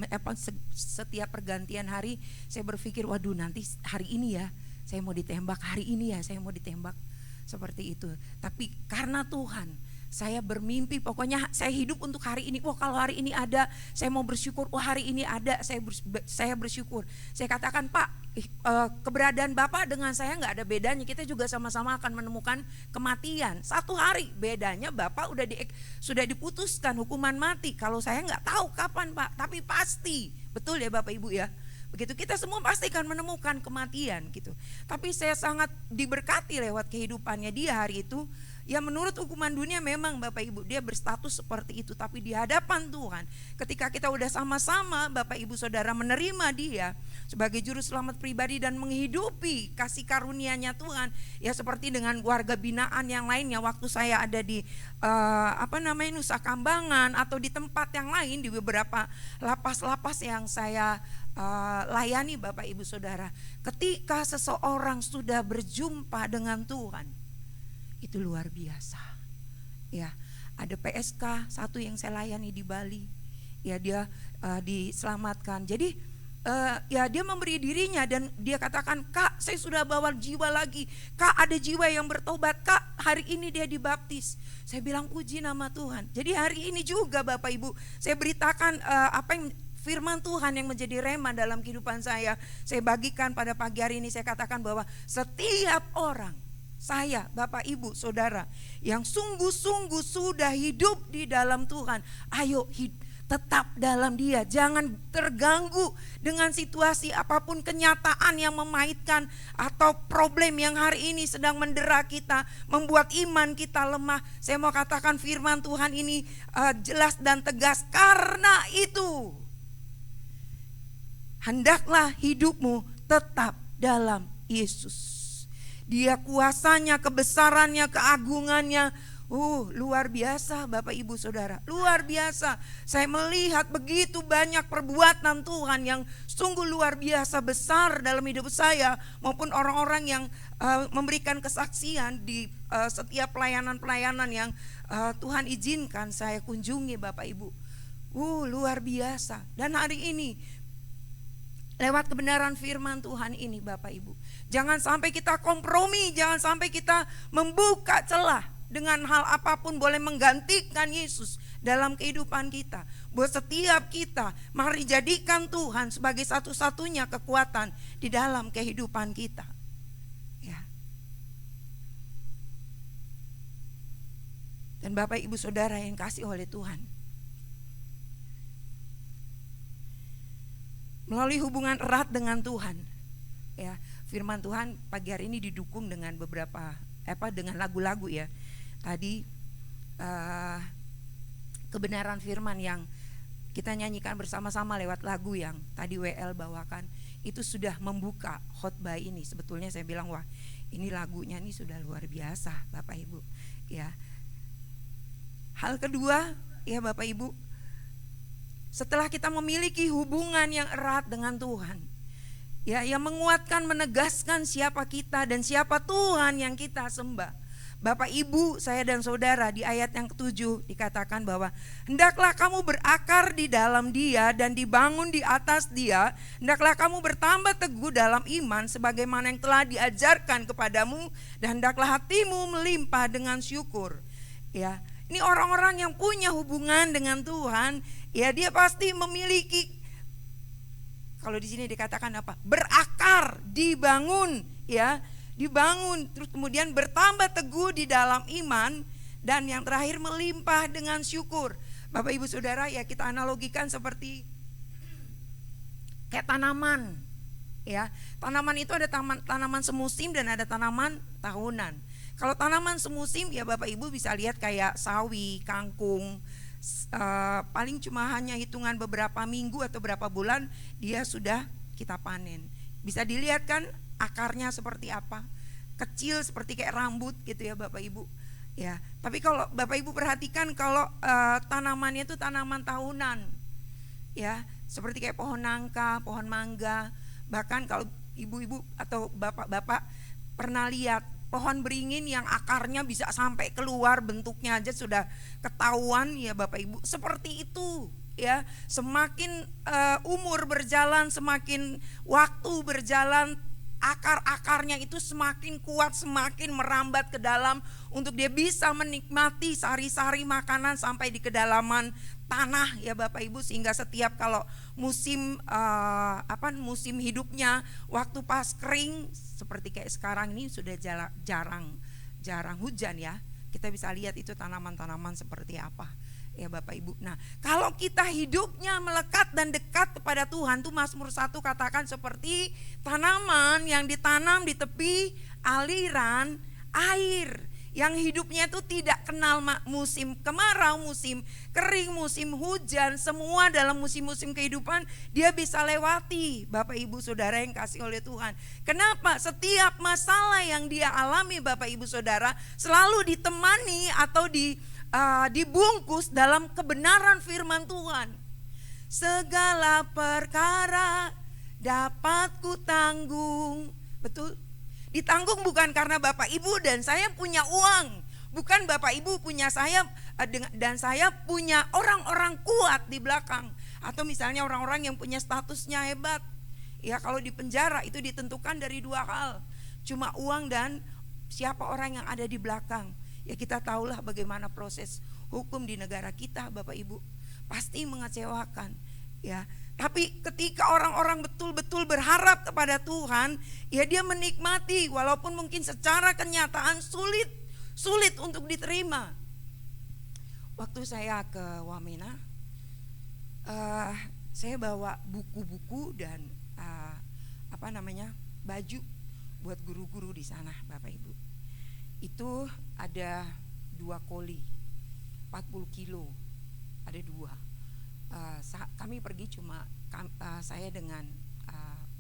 setiap pergantian hari, saya berpikir, waduh, nanti hari ini ya saya mau ditembak, hari ini ya saya mau ditembak, seperti itu. Tapi karena Tuhan, saya bermimpi, pokoknya saya hidup untuk hari ini. Wah, kalau hari ini ada, saya mau bersyukur. Wah, hari ini ada, saya bersyukur. Saya katakan, Pak, keberadaan Bapak dengan saya nggak ada bedanya. Kita juga sama-sama akan menemukan kematian. Satu hari bedanya, Bapak sudah diputuskan hukuman mati. Kalau saya nggak tahu kapan, Pak, tapi pasti. Betul ya Bapak Ibu ya? Begitu, kita semua pasti akan menemukan kematian gitu. Tapi saya sangat diberkati lewat kehidupannya dia hari itu. Ya, menurut hukuman dunia memang Bapak Ibu dia berstatus seperti itu, tapi di hadapan Tuhan ketika kita udah sama-sama Bapak Ibu Saudara menerima dia sebagai juru selamat pribadi dan menghidupi kasih karunia-Nya Tuhan, ya seperti dengan warga binaan yang lainnya. Waktu saya ada di Nusa Kambangan atau di tempat yang lain, di beberapa lapas-lapas yang saya layani Bapak Ibu Saudara, ketika seseorang sudah berjumpa dengan Tuhan, itu luar biasa. Ya, ada PSK satu yang saya layani di Bali, ya dia diselamatkan. Jadi ya dia memberi dirinya dan dia katakan, Kak, saya sudah bawa jiwa lagi. Kak, ada jiwa yang bertobat. Kak, hari ini dia dibaptis. Saya bilang, puji nama Tuhan. Jadi hari ini juga Bapak Ibu, saya beritakan apa yang firman Tuhan yang menjadi rema dalam kehidupan saya. Saya bagikan pada pagi hari ini. Saya katakan bahwa setiap orang, saya, Bapak Ibu Saudara, yang sungguh-sungguh sudah hidup di dalam Tuhan, ayo tetap dalam Dia. Jangan terganggu dengan situasi apapun, kenyataan yang memahitkan atau problem yang hari ini sedang mendera kita, membuat iman kita lemah. Saya mau katakan firman Tuhan ini jelas dan tegas. Karena itu, hendaklah hidupmu tetap dalam Yesus. Dia kuasanya, kebesarannya, keagungannya, luar biasa Bapak Ibu Saudara, luar biasa. Saya melihat begitu banyak perbuatan Tuhan yang sungguh luar biasa besar dalam hidup saya maupun orang-orang yang memberikan kesaksian di setiap pelayanan-pelayanan yang Tuhan izinkan saya kunjungi Bapak Ibu. Luar biasa. Dan hari ini lewat kebenaran firman Tuhan ini Bapak Ibu, jangan sampai kita kompromi, jangan sampai kita membuka celah dengan hal apapun boleh menggantikan Yesus dalam kehidupan kita. Buat setiap kita, mari jadikan Tuhan sebagai satu-satunya kekuatan di dalam kehidupan kita. Ya. Dan Bapak Ibu Saudara yang kasih oleh Tuhan, melalui hubungan erat dengan Tuhan, ya firman Tuhan pagi hari ini didukung dengan beberapa dengan lagu-lagu ya. Tadi kebenaran firman yang kita nyanyikan bersama-sama lewat lagu yang tadi WL bawakan itu sudah membuka khotbah ini. Sebetulnya saya bilang, wah, ini lagunya ini sudah luar biasa Bapak Ibu. Ya. Hal kedua ya Bapak Ibu, setelah kita memiliki hubungan yang erat dengan Tuhan, ya, yang menguatkan, menegaskan siapa kita dan siapa Tuhan yang kita sembah. Bapak Ibu, saya dan saudara, di ayat yang ke-7 dikatakan bahwa hendaklah kamu berakar di dalam Dia dan dibangun di atas Dia. Hendaklah kamu bertambah teguh dalam iman sebagaimana yang telah diajarkan kepadamu, dan hendaklah hatimu melimpah dengan syukur. Ya, ini orang-orang yang punya hubungan dengan Tuhan, ya dia pasti memiliki, kalau di sini dikatakan apa? Berakar, dibangun, ya, dibangun, terus kemudian bertambah teguh di dalam iman, dan yang terakhir melimpah dengan syukur. Bapak Ibu Saudara, ya kita analogikan seperti kayak tanaman, ya. Tanaman itu ada tanaman semusim dan ada tanaman tahunan. Kalau tanaman semusim ya Bapak Ibu bisa lihat kayak sawi, kangkung, paling cuma hanya hitungan beberapa minggu atau beberapa bulan dia sudah kita panen. Bisa dilihat kan akarnya seperti apa, kecil seperti kayak rambut gitu ya Bapak Ibu. Ya, tapi kalau Bapak Ibu perhatikan kalau tanamannya itu tanaman tahunan, ya seperti kayak pohon nangka, pohon mangga. Bahkan kalau ibu-ibu atau bapak-bapak pernah lihat pohon beringin yang akarnya bisa sampai keluar, bentuknya aja sudah ketahuan ya Bapak Ibu. Seperti itu ya, semakin umur berjalan, semakin waktu berjalan, akar-akarnya itu semakin kuat, semakin merambat ke dalam untuk dia bisa menikmati sari-sari makanan sampai di kedalaman tanah ya Bapak Ibu, sehingga setiap kalau musim musim hidupnya waktu pas kering seperti kayak sekarang ini sudah jarang hujan ya, kita bisa lihat itu tanaman-tanaman seperti apa ya Bapak Ibu. Nah, kalau kita hidupnya melekat dan dekat kepada Tuhan, tuh Mazmur 1 katakan seperti tanaman yang ditanam di tepi aliran air, yang hidupnya itu tidak kenal musim kemarau, musim kering, musim hujan, semua dalam musim-musim kehidupan dia bisa lewati. Bapak Ibu Saudara yang kasih oleh Tuhan. Kenapa? Setiap masalah yang dia alami Bapak Ibu Saudara selalu ditemani atau dibungkus dalam kebenaran firman Tuhan. Segala perkara dapat ku tanggung. Betul? Ditanggung bukan karena Bapak Ibu dan saya punya uang, bukan Bapak Ibu punya saya dan saya punya orang-orang kuat di belakang, atau misalnya orang-orang yang punya statusnya hebat. Ya, kalau di penjara itu ditentukan dari dua hal, cuma uang dan siapa orang yang ada di belakang. Ya, kita tahulah bagaimana proses hukum di negara kita Bapak Ibu, pasti mengecewakan ya. Tapi ketika orang-orang betul-betul berharap kepada Tuhan, ya dia menikmati walaupun mungkin secara kenyataan sulit untuk diterima. Waktu saya ke Wamena, saya bawa buku-buku dan baju buat guru-guru di sana Bapak Ibu. Itu ada 2 koli 40 kilo, ada 2. Kami pergi cuma saya dengan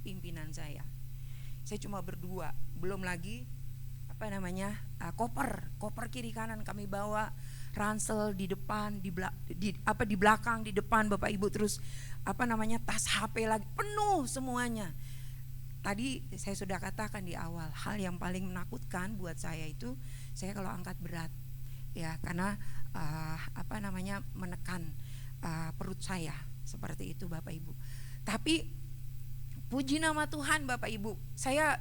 pimpinan saya cuma berdua, belum lagi koper kiri kanan kami bawa, ransel di depan, di belakang, di depan Bapak Ibu, terus tas HP lagi penuh semuanya. Tadi saya sudah katakan di awal, hal yang paling menakutkan buat saya itu saya kalau angkat berat ya, karena menekan perut saya seperti itu Bapak Ibu. Tapi puji nama Tuhan Bapak Ibu, saya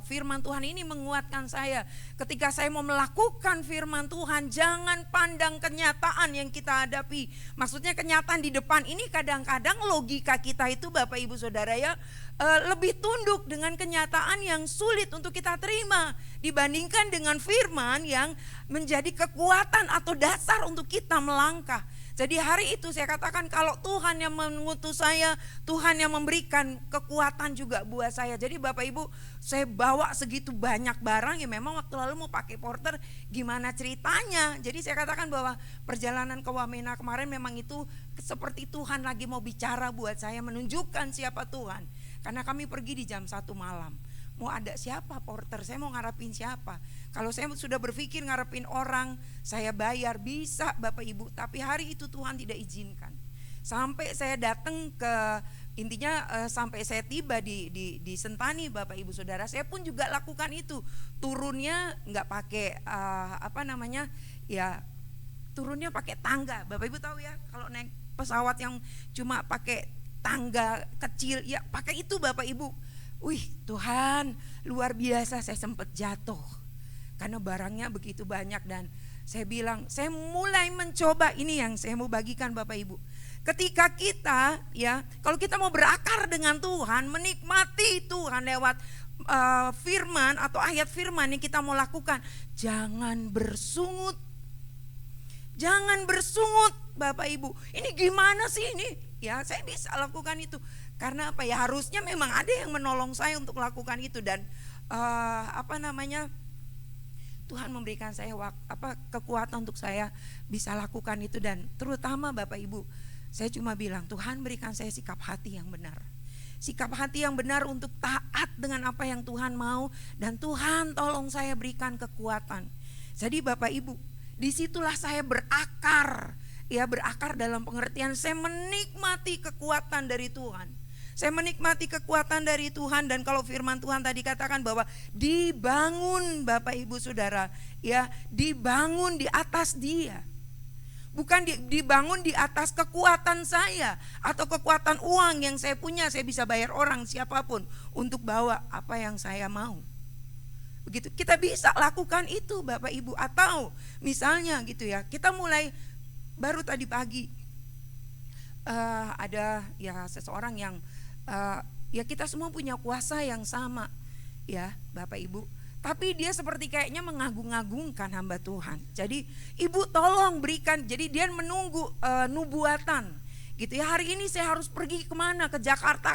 firman Tuhan ini menguatkan saya. Ketika saya mau melakukan firman Tuhan, jangan pandang kenyataan yang kita hadapi. Maksudnya kenyataan di depan ini kadang-kadang logika kita itu Bapak Ibu Saudara ya lebih tunduk dengan kenyataan yang sulit untuk kita terima dibandingkan dengan firman yang menjadi kekuatan atau dasar untuk kita melangkah. Jadi hari itu saya katakan kalau Tuhan yang mengutus saya, Tuhan yang memberikan kekuatan juga buat saya. Jadi Bapak Ibu, saya bawa segitu banyak barang, ya memang waktu lalu mau pakai porter, gimana ceritanya. Jadi saya katakan bahwa perjalanan ke Wamena kemarin memang itu seperti Tuhan lagi mau bicara buat saya, menunjukkan siapa Tuhan. Karena kami pergi di jam 1 malam. Mau ada siapa porter, saya mau ngarepin siapa. Kalau saya sudah berpikir ngarepin orang, saya bayar bisa Bapak Ibu. Tapi hari itu Tuhan tidak izinkan. Sampai saya datang ke, sampai saya tiba di Sentani Bapak Ibu Saudara, saya pun juga lakukan itu. Turunnya nggak pakai turunnya pakai tangga. Bapak Ibu tahu ya, kalau naik pesawat yang cuma pakai tangga kecil, ya pakai itu Bapak Ibu. Wih Tuhan, luar biasa, saya sempat jatuh karena barangnya begitu banyak. Dan saya bilang, saya mulai mencoba, ini yang saya mau bagikan Bapak Ibu. Ketika kita ya, kalau kita mau berakar dengan Tuhan, menikmati Tuhan lewat firman atau ayat firman yang kita mau lakukan, jangan bersungut. Jangan bersungut Bapak Ibu. Ini gimana sih ini? Ya saya bisa lakukan itu. Karena apa ya, harusnya memang ada yang menolong saya untuk melakukan itu. Dan Tuhan memberikan saya kekuatan untuk saya bisa lakukan itu. Dan terutama Bapak Ibu, saya cuma bilang Tuhan berikan saya sikap hati yang benar. Sikap hati yang benar untuk taat dengan apa yang Tuhan mau. Dan Tuhan tolong saya berikan kekuatan. Jadi Bapak Ibu, disitulah saya berakar. Ya, berakar dalam pengertian saya menikmati kekuatan dari Tuhan. Saya menikmati kekuatan dari Tuhan. Dan kalau firman Tuhan tadi katakan bahwa dibangun Bapak Ibu Saudara, ya, dibangun di atas Dia. Bukan dibangun di atas kekuatan saya atau kekuatan uang yang saya punya. Saya bisa bayar orang siapapun untuk bawa apa yang saya mau. Begitu, kita bisa lakukan itu Bapak Ibu. Atau misalnya gitu ya, kita mulai baru tadi pagi ada ya seseorang yang ya kita semua punya kuasa yang sama ya Bapak Ibu. Tapi dia seperti kayaknya mengagung-agungkan hamba Tuhan. Jadi ibu tolong berikan, jadi dia menunggu nubuatan gitu ya. Hari ini saya harus pergi kemana, ke Jakarta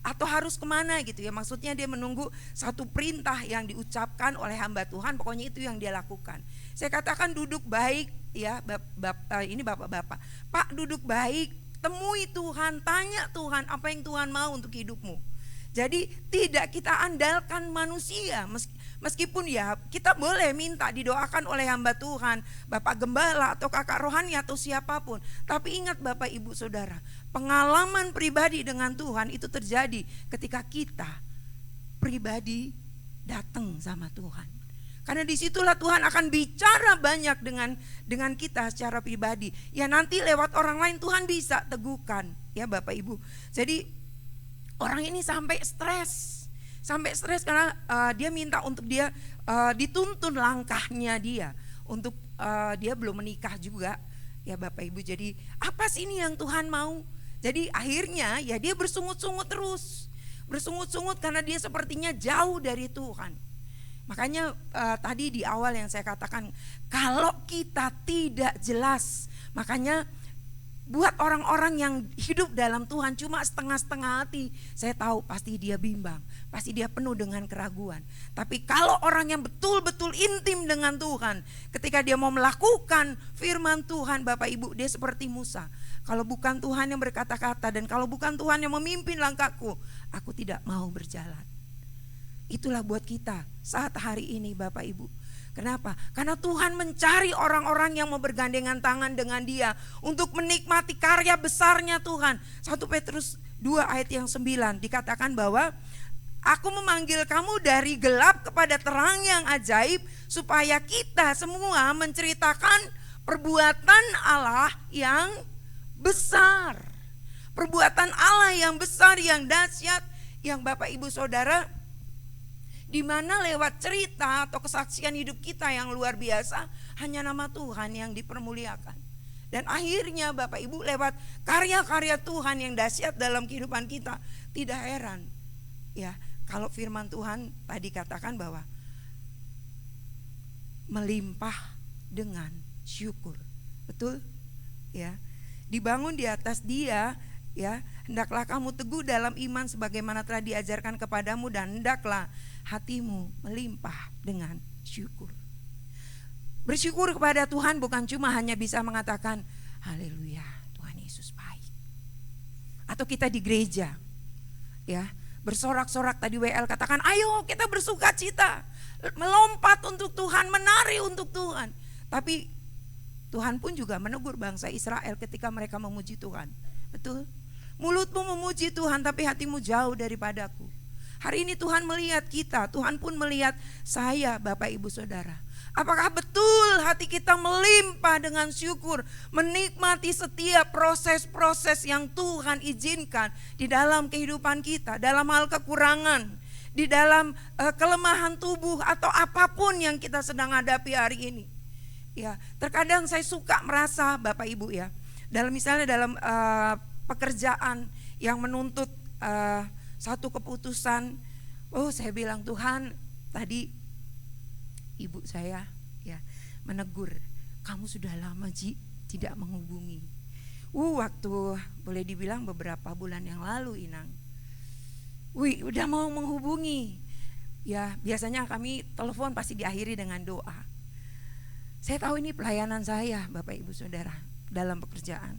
atau harus kemana gitu ya. Maksudnya dia menunggu satu perintah yang diucapkan oleh hamba Tuhan. Pokoknya itu yang dia lakukan. Saya katakan duduk baik ya ini bapak-bapak. Pak, duduk baik, temui Tuhan, tanya Tuhan apa yang Tuhan mau untuk hidupmu. Jadi tidak kita andalkan manusia, meskipun ya kita boleh minta didoakan oleh hamba Tuhan, Bapak Gembala atau kakak rohani atau siapapun. Tapi ingat Bapak Ibu Saudara, pengalaman pribadi dengan Tuhan itu terjadi ketika kita pribadi datang sama Tuhan. Karena disitulah Tuhan akan bicara banyak dengan kita secara pribadi. Ya nanti lewat orang lain Tuhan bisa teguhkan ya Bapak Ibu. Jadi orang ini sampai stres karena dia minta untuk dia dituntun langkahnya dia untuk dia belum menikah juga ya Bapak Ibu. Jadi apa sih ini yang Tuhan mau? Jadi akhirnya ya dia bersungut-sungut terus, bersungut-sungut karena dia sepertinya jauh dari Tuhan. Makanya tadi di awal yang saya katakan, kalau kita tidak jelas, makanya buat orang-orang yang hidup dalam Tuhan cuma setengah-setengah hati, saya tahu pasti dia bimbang, pasti dia penuh dengan keraguan. Tapi kalau orang yang betul-betul intim dengan Tuhan, ketika dia mau melakukan firman Tuhan Bapak Ibu, dia seperti Musa. Kalau bukan Tuhan yang berkata-kata dan kalau bukan Tuhan yang memimpin langkahku, aku tidak mau berjalan. Itulah buat kita saat hari ini Bapak Ibu. Kenapa? Karena Tuhan mencari orang-orang yang mau bergandengan tangan dengan Dia untuk menikmati karya besarnya Tuhan. 1 Petrus 2 ayat yang 9 dikatakan bahwa aku memanggil kamu dari gelap kepada terang yang ajaib, supaya kita semua menceritakan perbuatan Allah yang besar. Perbuatan Allah yang besar, yang dahsyat, yang Bapak Ibu Saudara, di mana lewat cerita atau kesaksian hidup kita yang luar biasa, hanya nama Tuhan yang dipermuliakan. Dan akhirnya Bapak Ibu lewat karya-karya Tuhan yang dahsyat dalam kehidupan kita, tidak heran ya kalau firman Tuhan tadi katakan bahwa melimpah dengan syukur. Betul? Ya. Dibangun di atas Dia, ya, hendaklah kamu teguh dalam iman sebagaimana telah diajarkan kepadamu, dan hendaklah hatimu melimpah dengan syukur. Bersyukur kepada Tuhan bukan cuma hanya bisa mengatakan haleluya, Tuhan Yesus baik. Atau kita di gereja ya bersorak-sorak, tadi WL katakan ayo kita bersuka cita, melompat untuk Tuhan, menari untuk Tuhan. Tapi Tuhan pun juga menegur bangsa Israel ketika mereka memuji Tuhan. Betul? Mulutmu memuji Tuhan tapi hatimu jauh daripadaku. Hari ini Tuhan melihat kita, Tuhan pun melihat saya Bapak Ibu Saudara. Apakah betul hati kita melimpah dengan syukur, menikmati setiap proses-proses yang Tuhan izinkan di dalam kehidupan kita, dalam hal kekurangan, di dalam kelemahan tubuh atau apapun yang kita sedang hadapi hari ini. Ya, terkadang saya suka merasa Bapak Ibu ya, misalnya dalam pekerjaan yang menuntut satu keputusan, saya bilang Tuhan, tadi ibu saya ya menegur, kamu sudah lama Ji tidak menghubungi. Waktu boleh dibilang beberapa bulan yang lalu, Inang. Udah mau menghubungi. Ya, biasanya kami telepon pasti diakhiri dengan doa. Saya tahu ini pelayanan saya, Bapak Ibu Saudara, dalam pekerjaan.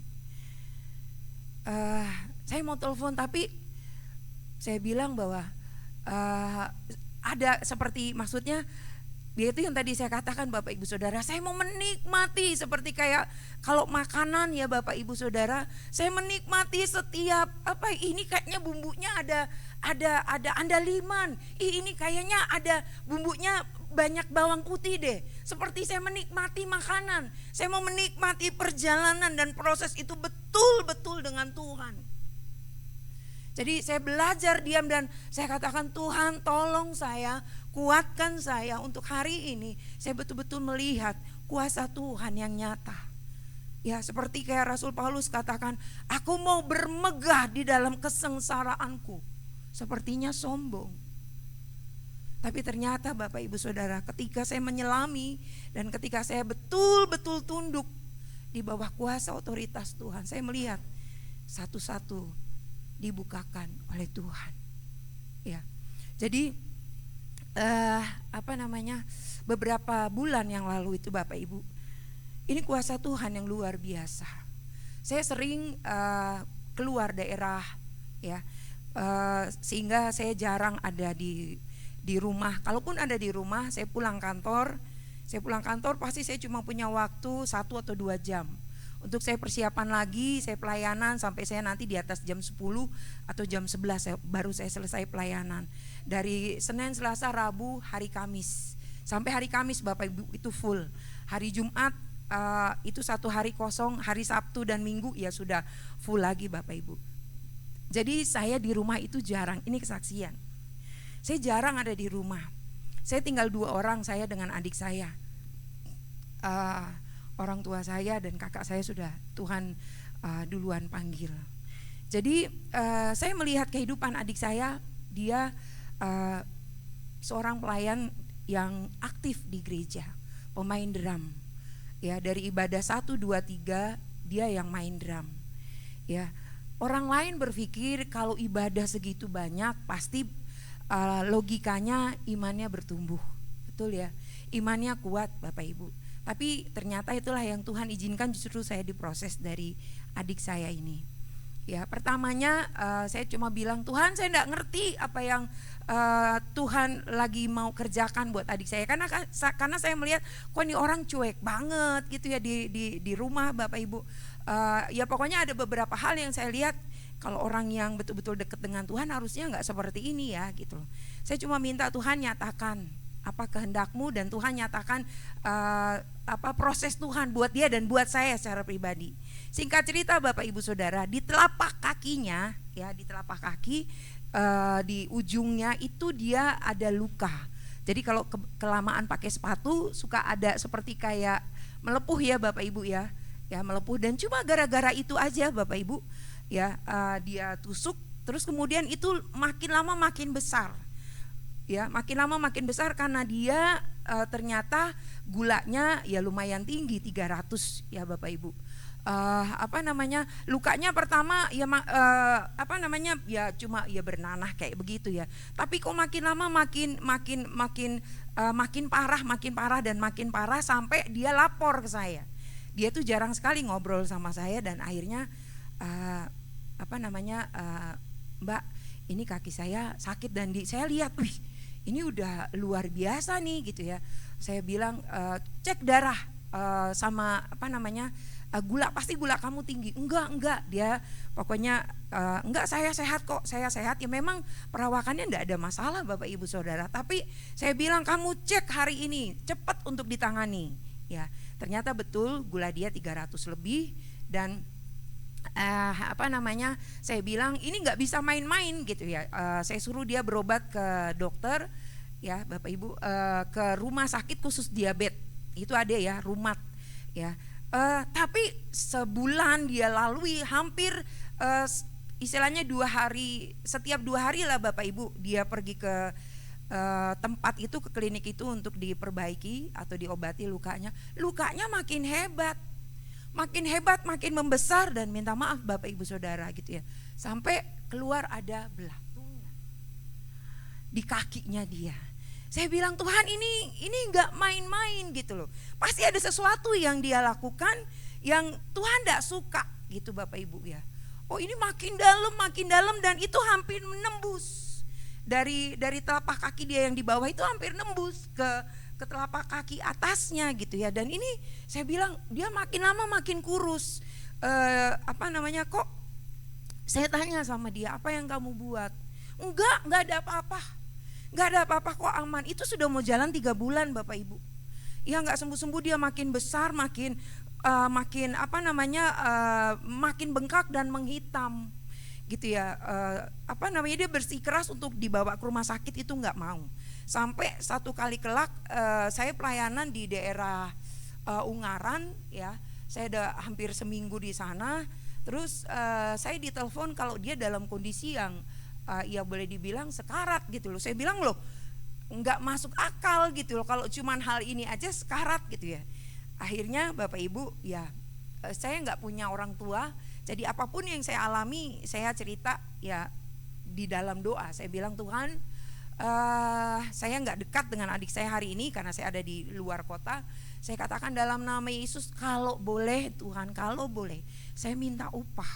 Saya mau telepon tapi saya bilang bahwa ada seperti, maksudnya itu yang tadi saya katakan Bapak Ibu Saudara, saya mau menikmati seperti kayak kalau makanan ya Bapak Ibu Saudara, saya menikmati setiap ini kayaknya bumbunya ada andaliman, ini kayaknya ada bumbunya banyak bawang putih deh. Seperti saya menikmati makanan, saya mau menikmati perjalanan dan proses itu betul-betul dengan Tuhan. Jadi saya belajar diam dan saya katakan, Tuhan tolong saya, kuatkan saya untuk hari ini saya betul-betul melihat kuasa Tuhan yang nyata. Ya, seperti kayak Rasul Paulus katakan, aku mau bermegah di dalam kesengsaraanku. Sepertinya sombong. Tapi ternyata Bapak Ibu Saudara, ketika saya menyelami dan ketika saya betul-betul tunduk di bawah kuasa otoritas Tuhan, saya melihat satu-satu dibukakan oleh Tuhan. Ya. Jadi beberapa bulan yang lalu itu Bapak Ibu, ini kuasa Tuhan yang luar biasa. Saya sering keluar daerah ya, sehingga saya jarang ada di rumah. Kalaupun ada di rumah, saya pulang kantor pasti saya cuma punya waktu 1 atau 2 jam. Untuk saya persiapan lagi, saya pelayanan sampai saya nanti di atas jam 10 atau jam 11 baru saya selesai pelayanan. Dari Senin, Selasa, Rabu, hari Kamis. Sampai hari Kamis Bapak Ibu itu full. Hari Jumat itu 1 hari kosong, hari Sabtu dan Minggu ya sudah full lagi Bapak Ibu. Jadi saya di rumah itu jarang, ini kesaksian. Saya jarang ada di rumah. Saya tinggal 2 orang, saya dengan adik saya. Orang tua saya dan kakak saya sudah Tuhan duluan panggil. Jadi saya melihat kehidupan adik saya, dia seorang pelayan yang aktif di gereja, pemain drum. Ya, dari ibadah 1, 2, 3 dia yang main drum. Ya, orang lain berpikir kalau ibadah segitu banyak pasti logikanya imannya bertumbuh. Betul ya, imannya kuat Bapak Ibu. Tapi ternyata itulah yang Tuhan izinkan, justru saya diproses dari adik saya ini. Ya, pertamanya saya cuma bilang, Tuhan saya enggak ngerti apa yang Tuhan lagi mau kerjakan buat adik saya. Karena saya melihat kok ini orang cuek banget gitu ya di rumah Bapak Ibu. Ya pokoknya ada beberapa hal yang saya lihat, kalau orang yang betul-betul dekat dengan Tuhan harusnya enggak seperti ini ya gitu. Saya cuma minta Tuhan nyatakan apa kehendak-Mu, dan Tuhan nyatakan proses Tuhan buat dia dan buat saya secara pribadi. Singkat cerita Bapak Ibu Saudara, di telapak kakinya ya, di telapak kaki di ujungnya itu dia ada luka. Jadi kalau kelamaan pakai sepatu suka ada seperti kayak melepuh ya Bapak Ibu ya. Ya melepuh, dan cuma gara-gara itu aja Bapak Ibu ya, dia tusuk terus kemudian itu makin lama makin besar. Ya, makin lama makin besar karena dia ternyata gulanya ya lumayan tinggi, 300 ya Bapak Ibu. Lukanya pertama ya ya cuma ya bernanah kayak begitu ya. Tapi kok makin lama makin parah dan makin parah sampai dia lapor ke saya. Dia tuh jarang sekali ngobrol sama saya dan akhirnya Mbak, ini kaki saya sakit dan saya lihat, wih ini udah luar biasa nih gitu ya. Saya bilang cek darah sama gula, pasti gula kamu tinggi. Enggak, dia pokoknya enggak, saya sehat kok, saya sehat. Ya memang perawakannya enggak ada masalah Bapak Ibu Saudara, tapi saya bilang kamu cek hari ini, cepat untuk ditangani. Ya, ternyata betul gula dia 300 lebih dan saya bilang ini nggak bisa main-main gitu ya. Saya suruh dia berobat ke dokter ya Bapak Ibu, ke rumah sakit khusus diabetes itu ada ya, rumat ya. Tapi sebulan dia lalui hampir istilahnya 2 hari, setiap 2 hari lah Bapak Ibu dia pergi ke tempat itu, ke klinik itu untuk diperbaiki atau diobati lukanya. Lukanya makin hebat. makin hebat, makin membesar, dan minta maaf Bapak Ibu Saudara gitu ya. Sampai keluar ada belatungan di kakinya dia. Saya bilang Tuhan ini gak main-main gitu loh. Pasti ada sesuatu yang dia lakukan yang Tuhan gak suka gitu Bapak Ibu ya. Oh ini makin dalam dan itu hampir menembus. Dari telapak kaki dia yang di bawah itu hampir nembus ke telapak kaki atasnya gitu ya. Dan ini saya bilang dia makin lama makin kurus. Kok saya tanya sama dia, apa yang kamu buat? Enggak ada apa-apa. Enggak ada apa-apa kok, aman. Itu sudah mau jalan 3 bulan Bapak Ibu. Ya enggak sembuh-sembuh, dia makin besar, makin makin bengkak dan menghitam gitu ya. Dia bersikeras untuk dibawa ke rumah sakit, itu enggak mau. Sampai satu kali kelak saya pelayanan di daerah Ungaran ya. Saya udah hampir seminggu di sana. Terus saya ditelepon kalau dia dalam kondisi yang ya boleh dibilang sekarat gitu loh. Saya bilang loh nggak masuk akal gitu loh kalau cuman hal ini aja sekarat gitu ya. Akhirnya Bapak Ibu ya, saya nggak punya orang tua, jadi apapun yang saya alami saya cerita ya di dalam doa. Saya bilang Tuhan, saya nggak dekat dengan adik saya hari ini karena saya ada di luar kota. Saya katakan dalam nama Yesus, kalau boleh Tuhan, kalau boleh saya minta upah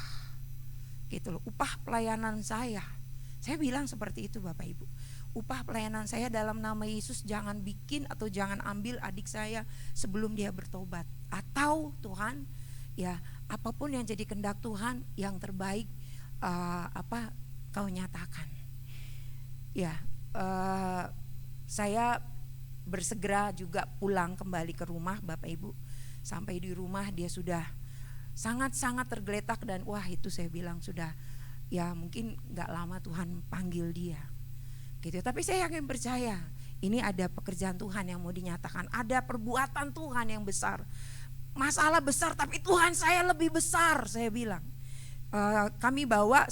gitu loh, upah pelayanan saya. Saya bilang seperti itu Bapak Ibu, upah pelayanan saya dalam nama Yesus, jangan bikin atau jangan ambil adik saya sebelum dia bertobat. Atau Tuhan ya apapun yang jadi kehendak Tuhan yang terbaik kau nyatakan. Ya saya bersegera juga pulang kembali ke rumah Bapak Ibu. Sampai di rumah dia sudah sangat-sangat tergeletak dan wah itu saya bilang sudah ya mungkin gak lama Tuhan panggil dia gitu. Tapi saya yakin percaya ini ada pekerjaan Tuhan yang mau dinyatakan, ada perbuatan Tuhan yang besar, masalah besar tapi Tuhan saya lebih besar. Saya bilang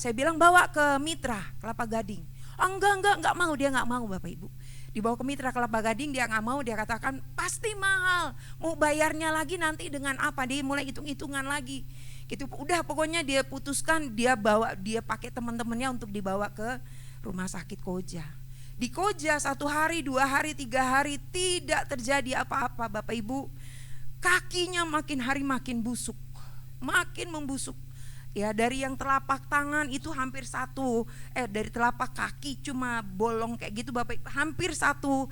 saya bilang bawa ke Mitra Kelapa Gading. Enggak mau, dia gak mau Bapak Ibu. Dibawa ke Mitra Kelapa Gading, dia gak mau, dia katakan pasti mahal, mau bayarnya lagi nanti dengan apa, dia mulai hitung-hitungan lagi gitu. Udah pokoknya dia putuskan dia pakai teman-temannya untuk dibawa ke rumah sakit Koja. Di Koja 1 hari, 2 hari, 3 hari tidak terjadi apa-apa Bapak Ibu. Kakinya makin hari makin busuk, makin membusuk. Ya dari yang telapak tangan itu hampir dari telapak kaki cuma bolong kayak gitu Bapak Ibu, hampir satu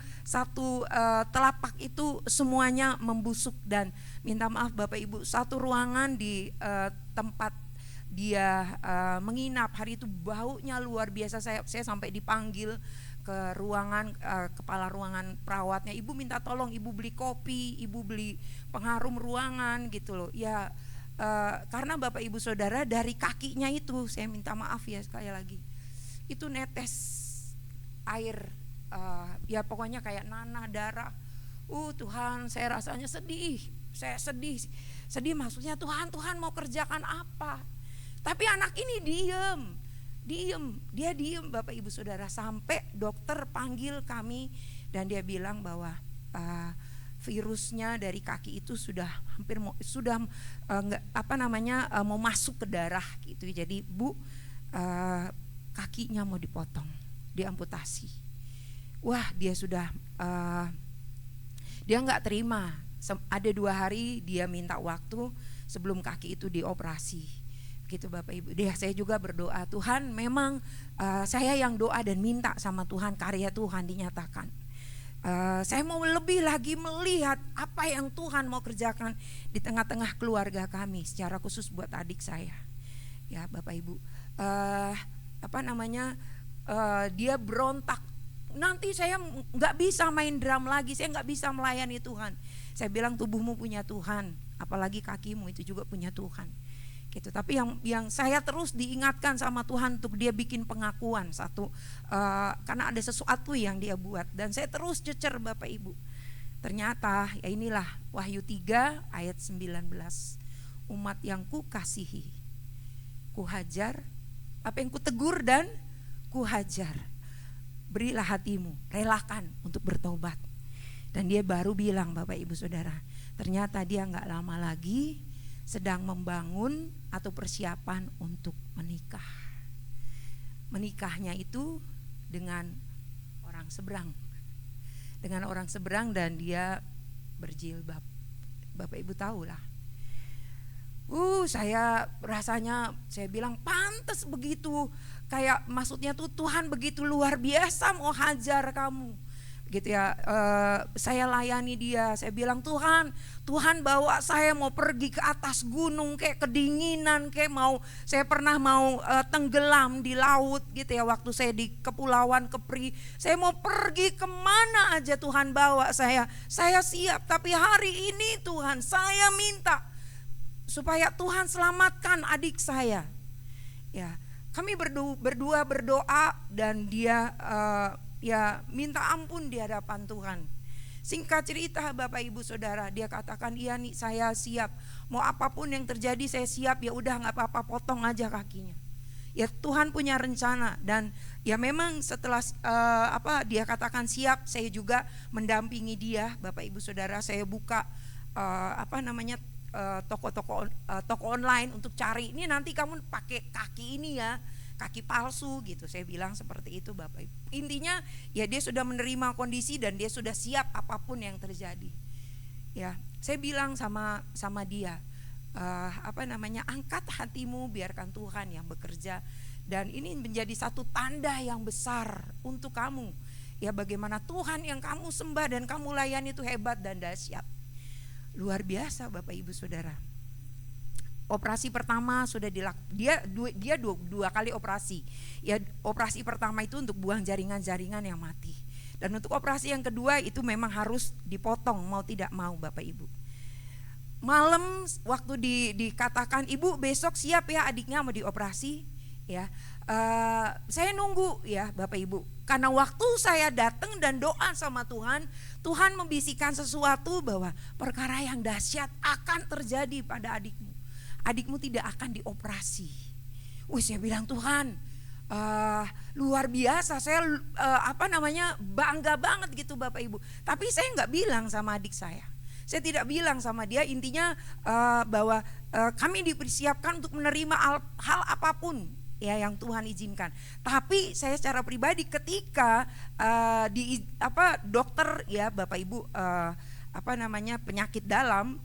telapak itu semuanya membusuk. Dan minta maaf Bapak Ibu, satu ruangan di tempat dia menginap hari itu baunya luar biasa. Saya sampai dipanggil ke ruangan kepala ruangan perawatnya, ibu minta tolong, ibu beli kopi, ibu beli pengharum ruangan gitu loh ya. Karena Bapak Ibu Saudara dari kakinya itu, saya minta maaf ya sekali lagi, itu netes air ya pokoknya kayak nanah darah. Tuhan saya rasanya sedih, saya sedih maksudnya Tuhan mau kerjakan apa. Tapi anak ini dia diem Bapak Ibu Saudara, sampai dokter panggil kami dan dia bilang bahwa virusnya dari kaki itu sudah mau masuk ke darah gitu. Jadi Bu, kakinya mau dipotong, diamputasi. Wah dia sudah dia nggak terima. Ada 2 hari dia minta waktu sebelum kaki itu dioperasi gitu Bapak Ibu. Saya juga berdoa, Tuhan memang saya yang doa dan minta sama Tuhan karya Tuhan dinyatakan. Saya mau lebih lagi melihat apa yang Tuhan mau kerjakan di tengah-tengah keluarga kami, secara khusus buat adik saya. Ya Bapak Ibu, dia berontak. Nanti saya nggak bisa main drum lagi, saya nggak bisa melayani Tuhan. Saya bilang tubuhmu punya Tuhan, apalagi kakimu itu juga punya Tuhan. Gitu. Tapi yang saya terus diingatkan sama Tuhan untuk dia bikin pengakuan karena ada sesuatu yang dia buat, dan saya terus cecer Bapak Ibu. Ternyata ya inilah Wahyu 3 ayat 19. Umat yang kukasihi, kuhajar, apa yang kutegur dan kuhajar. Berilah hatimu, relakan untuk bertobat. Dan dia baru bilang Bapak Ibu Saudara, ternyata dia gak lama lagi sedang membangun atau persiapan untuk menikah. Menikahnya itu dengan orang seberang. Dengan orang seberang dan dia berjilbab. Bapak Ibu tahu lah. Saya rasanya, saya bilang pantas begitu. Kayak maksudnya tuh Tuhan begitu luar biasa mau hajar kamu. Gitu ya, saya layani dia. Saya bilang Tuhan bawa saya mau pergi ke atas gunung, kayak kedinginan, kayak saya pernah mau tenggelam di laut gitu ya. Waktu saya di Kepulauan Kepri, saya mau pergi kemana aja Tuhan bawa saya siap. Tapi hari ini Tuhan, saya minta supaya Tuhan selamatkan adik saya. Ya, kami berdua berdoa dan dia ya minta ampun di hadapan Tuhan. Singkat cerita Bapak Ibu Saudara, dia katakan iya nih saya siap. Mau apapun yang terjadi saya siap, ya udah nggak apa-apa, potong aja kakinya. Ya Tuhan punya rencana dan ya memang setelah dia katakan siap, saya juga mendampingi dia. Bapak Ibu Saudara, saya buka toko online untuk cari ini nanti kamu pakai kaki ini ya, kaki palsu gitu. Saya bilang seperti itu Bapak Ibu. Intinya ya dia sudah menerima kondisi dan dia sudah siap apapun yang terjadi. Ya, saya bilang sama dia, angkat hatimu, biarkan Tuhan yang bekerja. Dan ini menjadi satu tanda yang besar untuk kamu. Ya bagaimana Tuhan yang kamu sembah dan kamu layani itu hebat dan dahsyat. Luar biasa Bapak Ibu Saudara. Operasi pertama sudah dilakukan, dia dua kali operasi. Ya operasi pertama itu untuk buang jaringan-jaringan yang mati. Dan untuk operasi yang kedua itu memang harus dipotong mau tidak mau Bapak Ibu. Malam waktu dikatakan ibu besok siap ya adiknya mau dioperasi ya. Saya nunggu ya Bapak Ibu. Karena waktu saya datang dan doa sama Tuhan, Tuhan membisikkan sesuatu bahwa perkara yang dahsyat akan terjadi pada adikmu. Adikmu tidak akan dioperasi. Saya bilang Tuhan, luar biasa. Saya bangga banget gitu Bapak Ibu. Tapi saya nggak bilang sama adik saya. Saya tidak bilang sama dia. Intinya bahwa kami dipersiapkan untuk menerima hal apapun ya yang Tuhan izinkan. Tapi saya secara pribadi ketika dokter ya Bapak Ibu penyakit dalam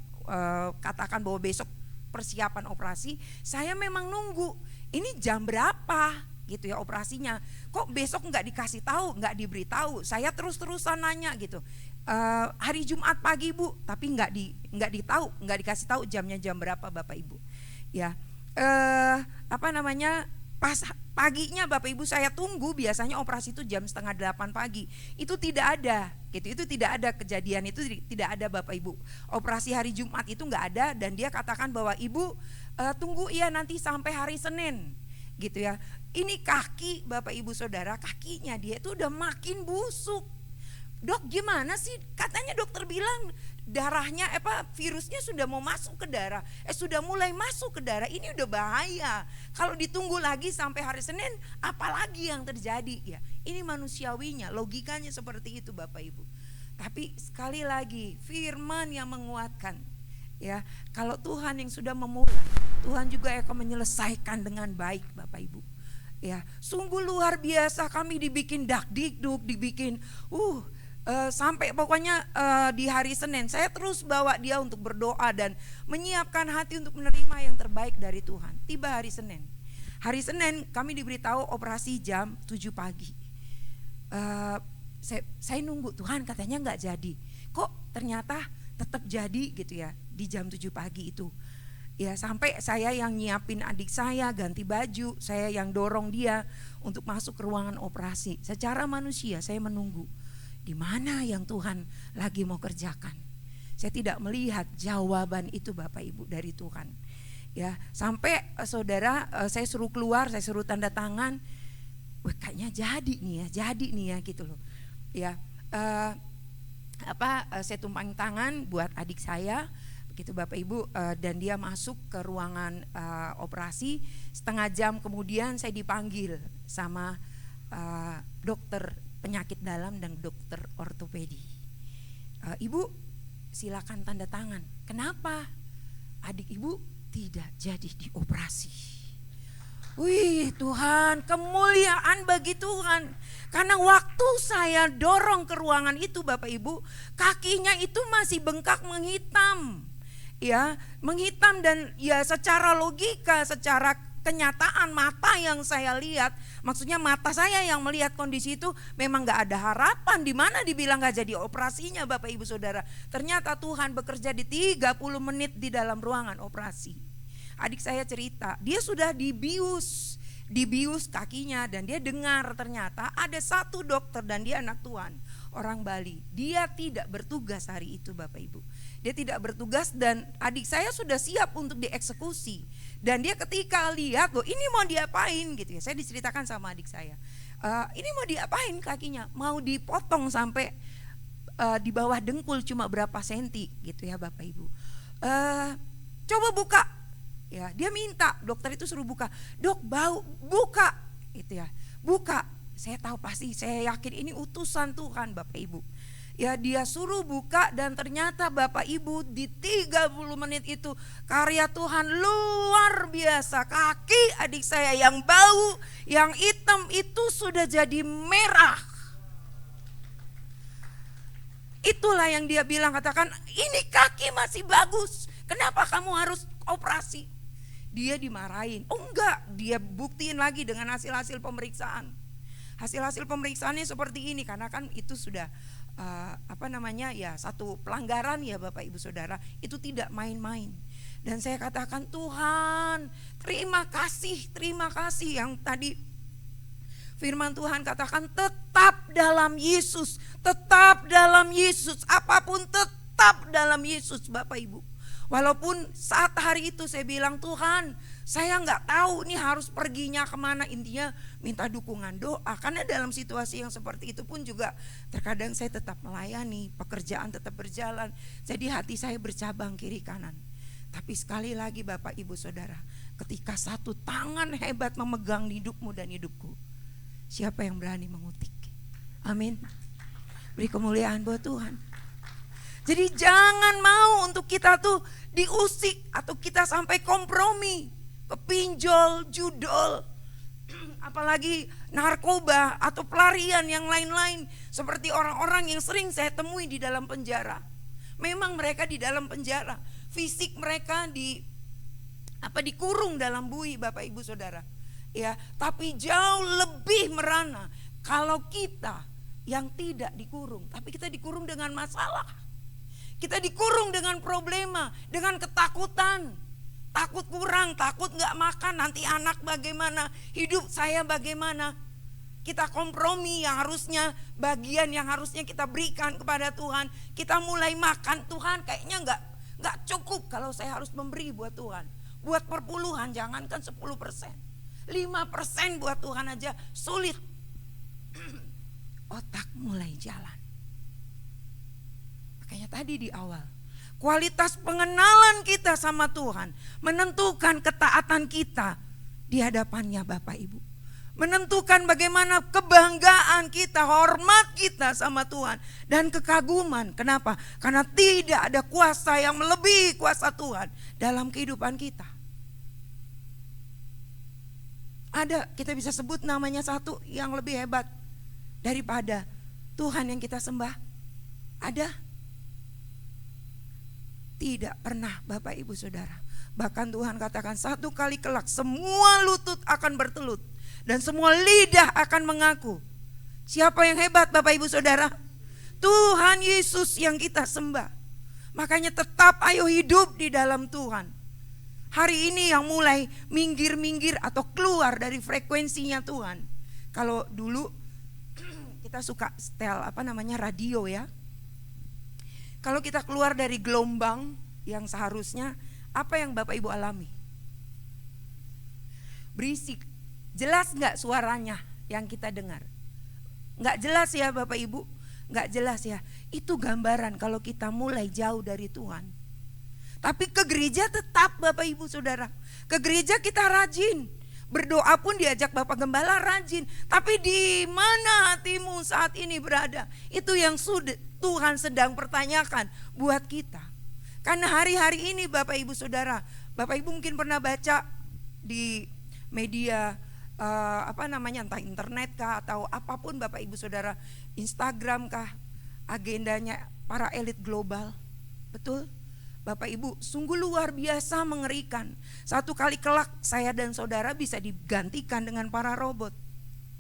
katakan bahwa besok persiapan operasi, saya memang nunggu ini jam berapa gitu ya operasinya. Kok besok nggak dikasih tahu, nggak diberitahu. Saya terus-terusan nanya gitu. Hari Jumat pagi Bu, tapi nggak dikasih tahu jamnya jam berapa Bapak Ibu. Ya pas paginya Bapak Ibu saya tunggu, biasanya operasi itu jam 7:30 pagi. Itu tidak ada gitu, itu tidak ada kejadian itu, tidak ada Bapak Ibu. Operasi hari Jumat itu nggak ada dan dia katakan bahwa ibu tunggu ya nanti sampai hari Senin gitu ya. Ini kaki Bapak Ibu Saudara, kakinya dia itu udah makin busuk. Dok gimana sih? Katanya dokter bilang darahnya virusnya sudah mau masuk ke darah. Sudah mulai masuk ke darah. Ini udah bahaya. Kalau ditunggu lagi sampai hari Senin, apalagi yang terjadi ya. Ini manusiawinya, logikanya seperti itu Bapak Ibu. Tapi sekali lagi firman yang menguatkan ya. Kalau Tuhan yang sudah memulai, Tuhan juga akan menyelesaikan dengan baik Bapak Ibu. Ya, sungguh luar biasa kami dibikin dakdikduk, dibikin sampai pokoknya di hari Senin saya terus bawa dia untuk berdoa dan menyiapkan hati untuk menerima yang terbaik dari Tuhan. Tiba hari Senin. Hari Senin kami diberitahu operasi jam 7 pagi. Saya nunggu Tuhan katanya nggak jadi. Kok ternyata tetap jadi gitu ya di jam 7 pagi itu. Ya sampai saya yang nyiapin adik saya ganti baju, saya yang dorong dia untuk masuk ke ruangan operasi. Secara manusia saya menunggu. Di mana yang Tuhan lagi mau kerjakan. Saya tidak melihat jawaban itu Bapak Ibu dari Tuhan. Ya, sampai saudara saya suruh keluar, saya suruh tanda tangan. Kayaknya jadi nih ya gitu loh. Ya, saya tumpang tangan buat adik saya begitu Bapak Ibu dan dia masuk ke ruangan operasi. Setengah jam kemudian saya dipanggil sama dokter penyakit dalam dan dokter ortopedi. Ibu silakan tanda tangan. Kenapa? adik ibu tidak jadi dioperasi. Wih Tuhan, kemuliaan bagi Tuhan. Karena waktu saya dorong ke ruangan itu Bapak Ibu, kakinya itu masih bengkak menghitam. Ya, menghitam dan ya secara logika, secara kenyataan mata yang saya lihat, maksudnya mata saya yang melihat kondisi itu memang gak ada harapan. Di mana dibilang gak jadi operasinya Bapak Ibu Saudara. Ternyata Tuhan bekerja di 30 menit di dalam ruangan operasi. Adik saya cerita, dia sudah dibius kakinya dan dia dengar ternyata ada satu dokter dan dia anak Tuhan, orang Bali. Dia tidak bertugas hari itu Bapak Ibu. Dia tidak bertugas dan adik saya sudah siap untuk dieksekusi. Dan dia ketika lihat, loh ini mau diapain gitu ya. Saya diceritakan sama adik saya, ini mau diapain kakinya, mau dipotong sampai di bawah dengkul cuma berapa senti gitu ya Bapak Ibu. Coba buka. Ya, dia minta, dokter itu suruh buka. Dok, bau, buka. Itu ya. Buka. Saya tahu pasti, saya yakin ini utusan Tuhan Bapak Ibu. Ya, dia suruh buka dan ternyata Bapak Ibu di 30 menit itu karya Tuhan luar biasa. Kaki adik saya yang bau, yang hitam itu sudah jadi merah. Itulah yang dia bilang, katakan, ini kaki masih bagus. Kenapa kamu harus operasi? Dia dimarahin. Oh enggak, dia buktiin lagi dengan hasil-hasil pemeriksaan. Hasil-hasil pemeriksaannya seperti ini karena kan itu sudah ya satu pelanggaran ya Bapak Ibu Saudara. Itu tidak main-main. Dan saya katakan Tuhan, terima kasih yang tadi firman Tuhan katakan tetap dalam Yesus, apapun tetap dalam Yesus Bapak Ibu. Walaupun saat hari itu saya bilang Tuhan, saya nggak tahu nih harus perginya kemana, intinya minta dukungan doa. Karena dalam situasi yang seperti itu pun juga terkadang saya tetap melayani, pekerjaan tetap berjalan. Jadi hati saya bercabang kiri kanan. Tapi sekali lagi Bapak Ibu Saudara, ketika satu tangan hebat memegang hidupmu dan hidupku, siapa yang berani mengutik? Amin. Beri kemuliaan buat Tuhan. Jadi jangan mau untuk kita tuh diusik atau kita sampai kompromi ke pinjol, judol, apalagi narkoba atau pelarian yang lain-lain seperti orang-orang yang sering saya temui di dalam penjara. Memang mereka di dalam penjara, fisik mereka dikurung dalam bui Bapak Ibu Saudara. Ya, tapi jauh lebih merana kalau kita yang tidak dikurung, tapi kita dikurung dengan masalah. Kita dikurung dengan problema, dengan ketakutan. Takut kurang, takut gak makan, nanti anak bagaimana, hidup saya bagaimana. Kita kompromi yang harusnya, bagian yang harusnya kita berikan kepada Tuhan. Kita mulai makan, Tuhan kayaknya gak cukup kalau saya harus memberi buat Tuhan. Buat perpuluhan, jangankan 10%. 5% buat Tuhan aja sulit. Otak mulai jalan. Makanya tadi di awal, kualitas pengenalan kita sama Tuhan menentukan ketaatan kita di hadapannya Bapak Ibu. Menentukan bagaimana kebanggaan kita, hormat kita sama Tuhan dan kekaguman. Kenapa? Karena tidak ada kuasa yang melebihi kuasa Tuhan dalam kehidupan kita. Ada, kita bisa sebut namanya satu yang lebih hebat daripada Tuhan yang kita sembah. Ada? Tidak pernah Bapak Ibu Saudara. Bahkan Tuhan katakan satu kali kelak semua lutut akan bertelut dan semua lidah akan mengaku. Siapa yang hebat Bapak Ibu Saudara? Tuhan Yesus yang kita sembah. Makanya tetap ayo hidup di dalam Tuhan. Hari ini yang mulai minggir-minggir atau keluar dari frekuensinya Tuhan. Kalau dulu kita suka setel radio ya. Kalau kita keluar dari gelombang yang seharusnya, apa yang Bapak Ibu alami? Berisik. Jelas gak suaranya yang kita dengar? Gak jelas ya Bapak Ibu? Gak jelas ya. Itu gambaran kalau kita mulai jauh dari Tuhan. Tapi ke gereja tetap Bapak Ibu Saudara. Ke gereja kita rajin. Berdoa pun diajak Bapak Gembala rajin. Tapi di mana hatimu saat ini berada? Itu yang sudah Tuhan sedang pertanyakan buat kita. Karena hari-hari ini Bapak Ibu Saudara, Bapak Ibu mungkin pernah baca di media entah internet kah atau apapun Bapak Ibu Saudara, Instagram kah, agendanya para elit global. Betul? Bapak Ibu, sungguh luar biasa mengerikan. Satu kali kelak saya dan saudara bisa digantikan dengan para robot.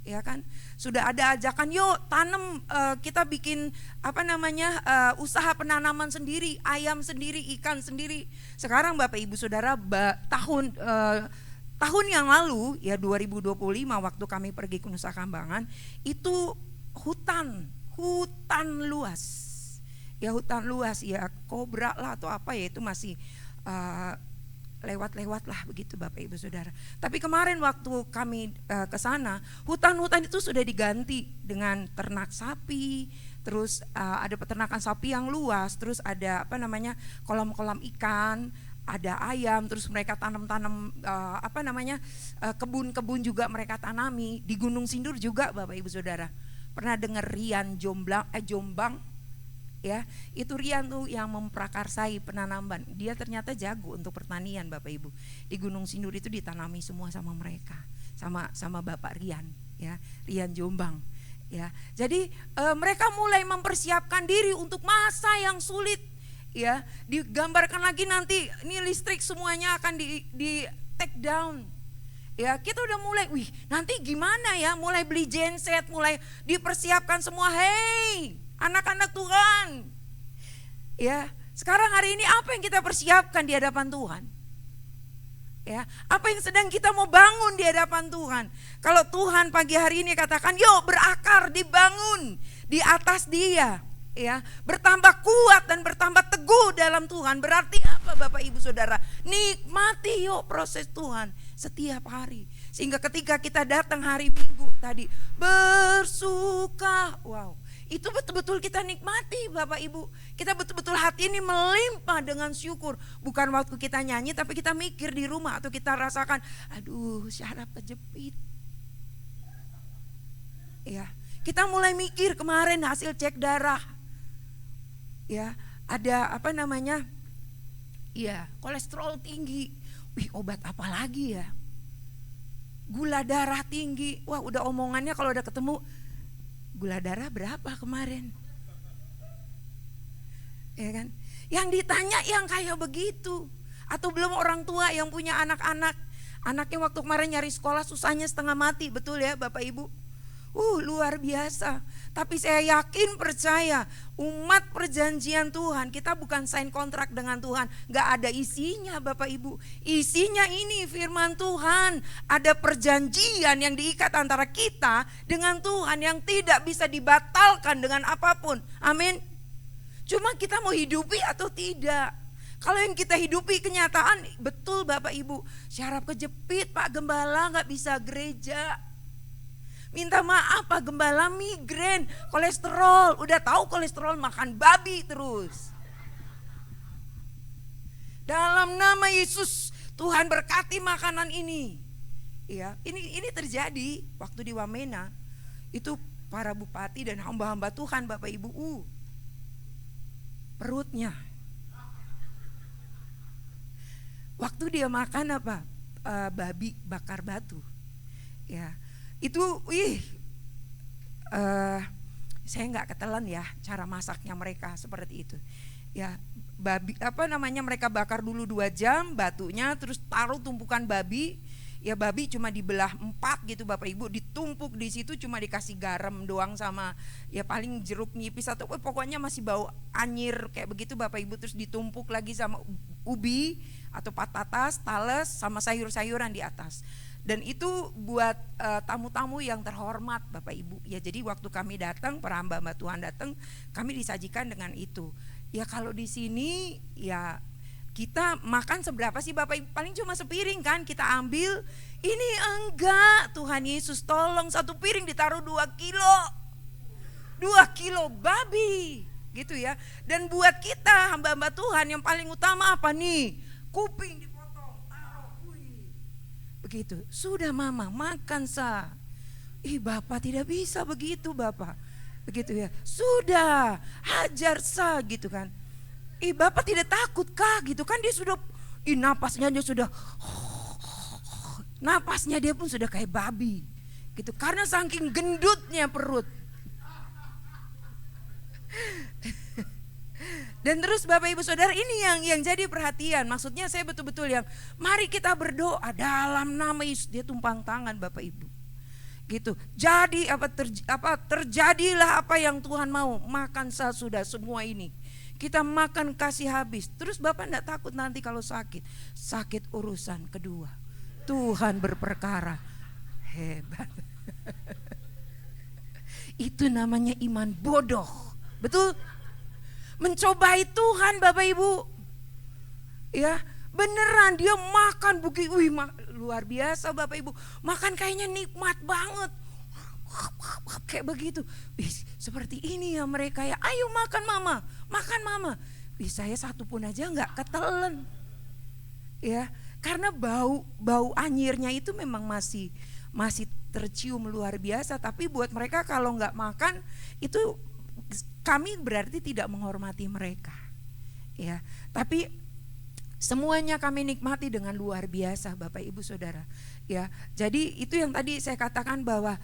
Ya kan? Sudah ada ajakan, yuk tanam, kita bikin usaha penanaman sendiri, ayam sendiri, ikan sendiri. Sekarang Bapak Ibu Saudara, tahun yang lalu ya 2025 waktu kami pergi ke Nusa Kambangan, itu hutan luas. Ya hutan luas ya, kobra lah atau apa ya, itu masih lewat-lewat lah begitu Bapak Ibu Saudara. Tapi kemarin waktu kami ke sana, hutan-hutan itu sudah diganti dengan ternak sapi, terus ada peternakan sapi yang luas, terus ada kolam-kolam ikan, ada ayam, terus mereka tanam-tanam kebun-kebun juga mereka tanami. Di Gunung Sindur juga Bapak Ibu Saudara. Pernah dengar Rian Jombang? Ya, itu Rian tuh yang memprakarsai penanaman. Dia ternyata jago untuk pertanian Bapak Ibu. Di Gunung Sindur itu ditanami semua sama mereka, sama Bapak Rian, ya, Rian Jombang. Ya, jadi mereka mulai mempersiapkan diri untuk masa yang sulit. Ya, digambarkan lagi nanti ini listrik semuanya akan di take down. Ya, kita udah mulai, nanti gimana ya, mulai beli genset, mulai dipersiapkan semua. Hey, anak-anak Tuhan, ya sekarang hari ini apa yang kita persiapkan di hadapan Tuhan? Ya, apa yang sedang kita mau bangun di hadapan Tuhan? Kalau Tuhan pagi hari ini katakan, yuk berakar, dibangun di atas Dia, ya bertambah kuat dan bertambah teguh dalam Tuhan. Berarti apa Bapak Ibu Saudara? Nikmati yuk proses Tuhan setiap hari. Sehingga ketika kita datang hari Minggu tadi bersuka, itu betul-betul kita nikmati Bapak Ibu. Kita betul-betul hati ini melimpah dengan syukur. Bukan waktu kita nyanyi tapi kita mikir di rumah atau kita rasakan, aduh syaraf kejepit. Ya, kita mulai mikir kemarin hasil cek darah. Ya, ada kolesterol tinggi. Obat apa lagi ya? Gula darah tinggi. Wah, udah omongannya kalau udah ketemu, gula darah berapa kemarin? Ya kan? Yang ditanya yang kayak begitu. Atau belum orang tua yang punya anak-anak. Anaknya waktu kemarin nyari sekolah susahnya setengah mati, betul ya Bapak Ibu? Luar biasa. Tapi saya yakin percaya umat perjanjian Tuhan, kita bukan sign kontrak dengan Tuhan. Gak ada isinya Bapak Ibu. Isinya ini firman Tuhan. Ada perjanjian yang diikat antara kita dengan Tuhan yang tidak bisa dibatalkan dengan apapun. Amin. Cuma kita mau hidupi atau tidak. Kalau yang kita hidupi kenyataan, betul Bapak Ibu. Syaraf kejepit Pak Gembala, gak bisa gereja. Minta maaf Pak Gembala, migrain, kolesterol. Udah tahu kolesterol, makan babi terus. Dalam nama Yesus, Tuhan berkati makanan ini. Ya, ini terjadi waktu di Wamena. Itu para bupati dan hamba-hamba Tuhan Bapak Ibu, perutnya. Waktu dia makan babi bakar batu. Ya. Itu saya nggak ketelan ya cara masaknya mereka seperti itu. Ya, babi mereka bakar dulu 2 jam batunya, terus taruh tumpukan babi. Ya, babi cuma dibelah 4 gitu Bapak Ibu, ditumpuk di situ, cuma dikasih garam doang sama ya paling jeruk nipis atau pokoknya masih bau anyir kayak begitu Bapak Ibu, terus ditumpuk lagi sama ubi atau patatas, talas sama sayur-sayuran di atas. Dan itu buat tamu-tamu yang terhormat Bapak Ibu. Ya, jadi waktu kami datang, para hamba-hamba Tuhan datang, kami disajikan dengan itu. Ya kalau di sini ya kita makan seberapa sih Bapak Ibu? Paling cuma sepiring kan kita ambil. Ini enggak, Tuhan Yesus tolong, 1 piring ditaruh 2 kilo. 2 kilo babi gitu ya. Dan buat kita hamba-hamba Tuhan yang paling utama apa nih? Kuping dipotong, taruh, begitu. Sudah mama makan sa. Bapak tidak bisa begitu Bapak. Begitu ya. Sudah, hajar sa gitu kan. Bapak tidak takut kah gitu kan, dia sudah napasnya dia pun sudah kayak babi gitu, karena saking gendutnya perut. Dan terus Bapak Ibu Saudara, ini yang jadi perhatian. Maksudnya saya betul-betul yang mari kita berdoa dalam nama Yesus. Dia tumpang tangan Bapak Ibu. Gitu. Jadi terjadilah apa yang Tuhan mau. Makan sudah semua ini. Kita makan kasih habis. Terus Bapak enggak takut nanti kalau sakit. Sakit urusan kedua. Tuhan berperkara. Hebat. Itu namanya iman bodoh. Betul? Mencobai Tuhan Bapak Ibu. Ya, beneran dia makan begitu, luar biasa Bapak Ibu. Makan kayaknya nikmat banget. Kayak begitu. Seperti ini ya mereka ya. Ayo makan mama, makan mama. Saya satu pun aja enggak ketelen. Ya, karena bau anyirnya itu memang masih tercium luar biasa. Tapi buat mereka kalau enggak makan itu, kami berarti tidak menghormati mereka, ya. Tapi semuanya kami nikmati dengan luar biasa, Bapak Ibu Saudara, ya. Jadi itu yang tadi saya katakan bahwa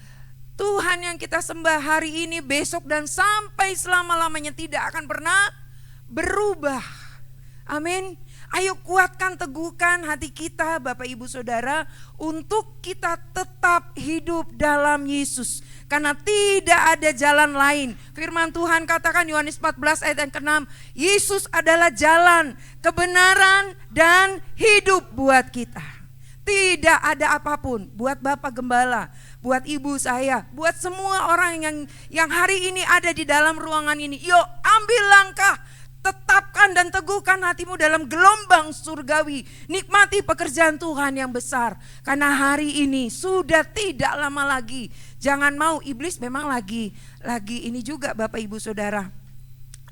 Tuhan yang kita sembah hari ini, besok dan sampai selama-lamanya tidak akan pernah berubah. Amin. Ayo kuatkan, teguhkan hati kita Bapak Ibu Saudara untuk kita tetap hidup dalam Yesus. Karena tidak ada jalan lain. Firman Tuhan katakan Yohanes 14 ayat yang ke-6. Yesus adalah jalan, kebenaran dan hidup buat kita. Tidak ada apapun buat Bapak Gembala, buat ibu saya, buat semua orang yang hari ini ada di dalam ruangan ini. Yuk ambil langkah. Tetapkan dan teguhkan hatimu dalam gelombang surgawi. Nikmati pekerjaan Tuhan yang besar. Karena hari ini sudah tidak lama lagi. Jangan mau, iblis memang lagi ini juga Bapak Ibu Saudara.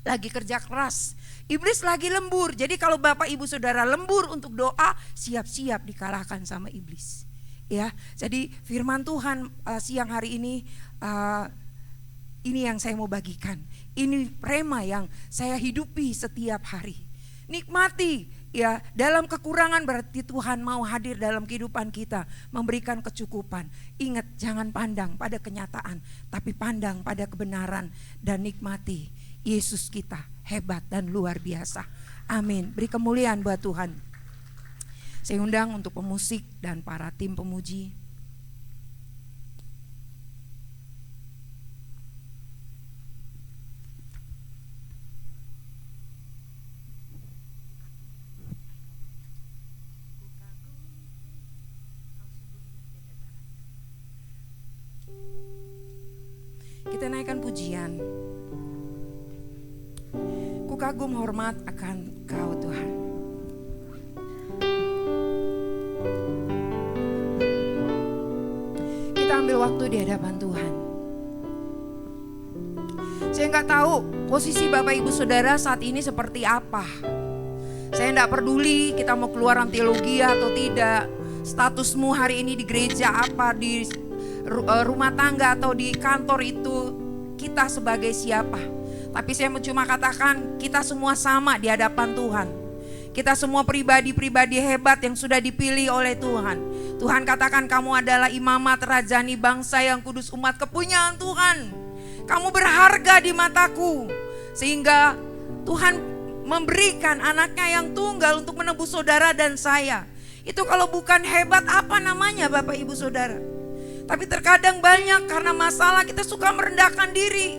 Lagi kerja keras. Iblis lagi lembur. Jadi kalau Bapak Ibu Saudara lembur untuk doa, siap-siap dikalahkan sama iblis. Ya, jadi firman Tuhan siang hari ini yang saya mau bagikan. Ini rema yang saya hidupi setiap hari. Nikmati ya, dalam kekurangan berarti Tuhan mau hadir dalam kehidupan kita, memberikan kecukupan. Ingat, jangan pandang pada kenyataan, tapi pandang pada kebenaran dan nikmati Yesus kita hebat dan luar biasa. Amin. Beri kemuliaan buat Tuhan. Saya undang untuk pemusik dan para tim pemuji. Kita naikkan pujian. Ku kagum hormat akan Kau Tuhan. Kita ambil waktu di hadapan Tuhan. Saya nggak tahu posisi Bapak Ibu Saudara saat ini seperti apa. Saya nggak peduli kita mau keluaran teologi atau tidak. Statusmu hari ini di gereja apa, di rumah tangga atau di kantor itu, kita sebagai siapa. Tapi saya mau cuma katakan kita semua sama di hadapan Tuhan. Kita semua pribadi-pribadi hebat yang sudah dipilih oleh Tuhan. Tuhan katakan kamu adalah imamat, rajani, bangsa yang kudus, umat kepunyaan Tuhan. Kamu berharga di mataku. Sehingga Tuhan memberikan anaknya yang tunggal untuk menebus saudara dan saya. Itu kalau bukan hebat apa namanya Bapak Ibu Saudara. Tapi terkadang banyak karena masalah kita suka merendahkan diri.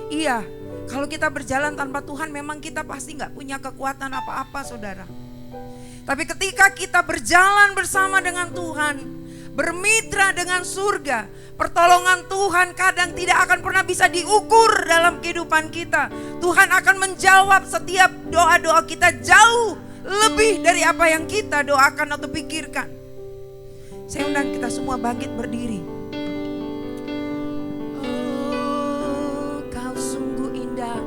Iya, kalau kita berjalan tanpa Tuhan memang kita pasti gak punya kekuatan apa-apa saudara. Tapi ketika kita berjalan bersama dengan Tuhan, bermitra dengan surga, pertolongan Tuhan kadang tidak akan pernah bisa diukur dalam kehidupan kita. Tuhan akan menjawab setiap doa-doa kita jauh lebih dari apa yang kita doakan atau pikirkan. Saya undang kita semua bangkit berdiri. Oh, Kau sungguh indah,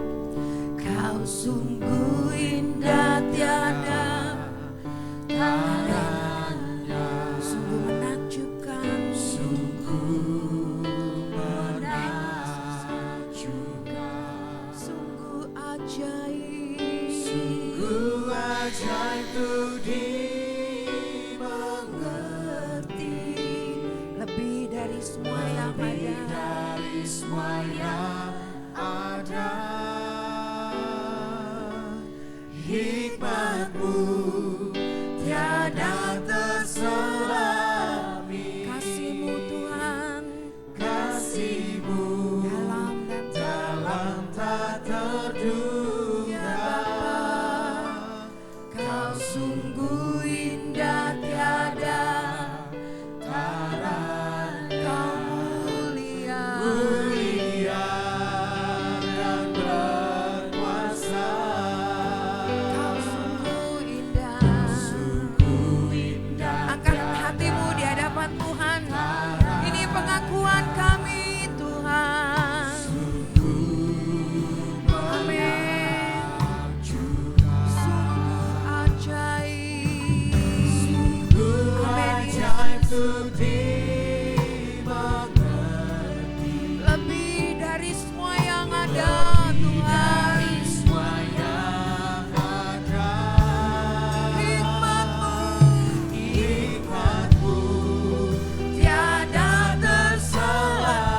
Kau sungguh indah tiada tandanya, sungguh menakjubkan, sungguh menakjubkan, sungguh ajaib. Sungguh ajaib untuk dimengerti, lebih dari semua yang lebih ada. dari semua yang ada. Hikmat-Mu tiada terselami. Kasih-Mu Tuhan, Kasih-Mu dalam tak terduga. Kau sungguh indah tiada tara. Kau mulia, Mulia dan berkuasa. Kau sungguh indah. Sungguh indah Angkat hatimu di hadapan Tuhan. Ini pengakuan kami Tuhan. Amin. Sungguh ajaib. Amin. ajaib untuk dimengerti. Lebih dari semua yang ada Tuhan. Semua yang ada. Hikmat-Mu tiada terselami.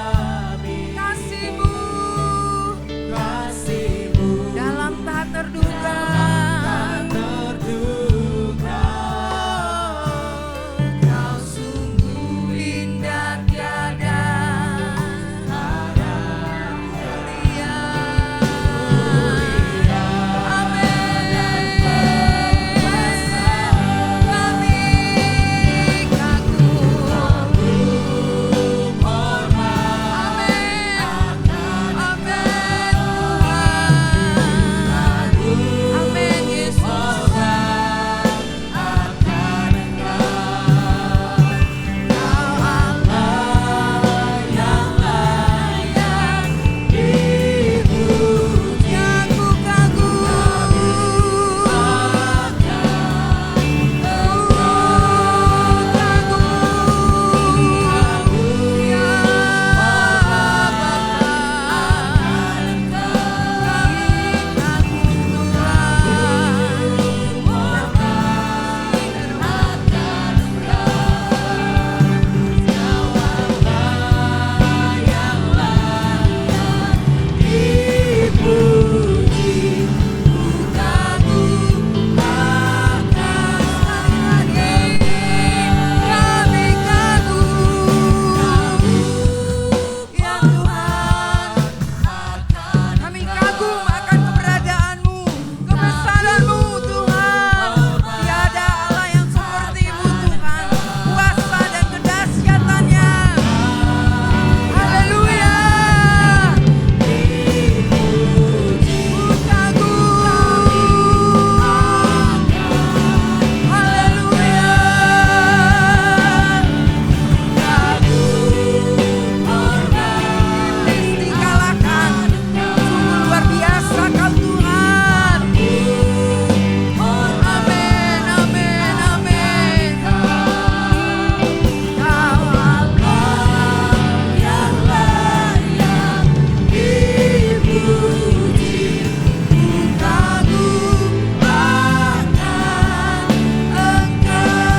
Kasih-Mu Kasih-Mu dalam tak terduga. tak terduga. Kau sungguh indah tiada tara. Mulia. Kami kagum. Amin. Amin Yesus. Aku Kami kagum akan keberadaanmu, kebesaranmu Tuhan. Tiada Allah yang seperti-Mu Tuhan, kuasa dan kedahsyatannya. Haleluya. Ku kagum. Haleluya. Iblis dikalahkan. Sungguh luar biasa Kau Tuhan. Amin, amin, amin. Kau Allah yang layak dipuji. Ku kagum akan Engkau.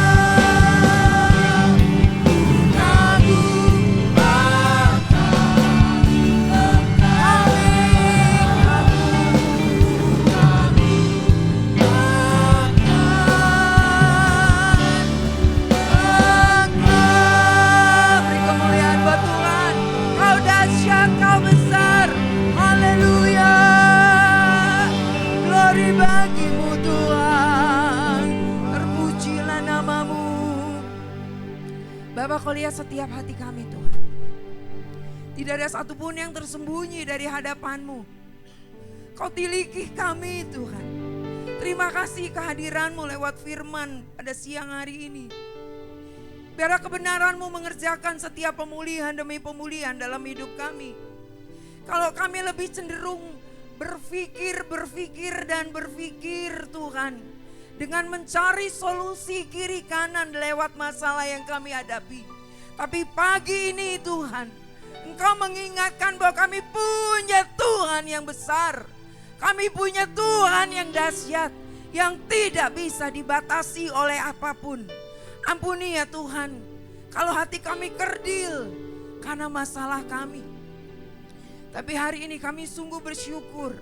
Ku kagum Beri kemuliaan buat Tuhan. Kau dahsyat, Kau besar. Haleluya. Glory bagi-Mu Tuhan. Terpujilah nama-Mu. Bapa, Kau lihat setiap hati kami Tuhan. Tidak ada satupun yang tersembunyi dari hadapan-Mu. Kau tiliki kami Tuhan. Terima kasih kehadiran-Mu lewat firman pada siang hari ini. Biar kebenaran-Mu mengerjakan setiap pemulihan demi pemulihan dalam hidup kami. Kalau kami lebih cenderung berpikir Tuhan. Dengan mencari solusi kiri kanan lewat masalah yang kami hadapi. Tapi pagi ini Tuhan, Engkau mengingatkan bahwa kami punya Tuhan yang besar. Kami punya Tuhan yang dahsyat. yang tidak bisa dibatasi oleh apapun. Ampuni ya Tuhan, kalau hati kami kerdil karena masalah kami. Tapi hari ini kami sungguh bersyukur.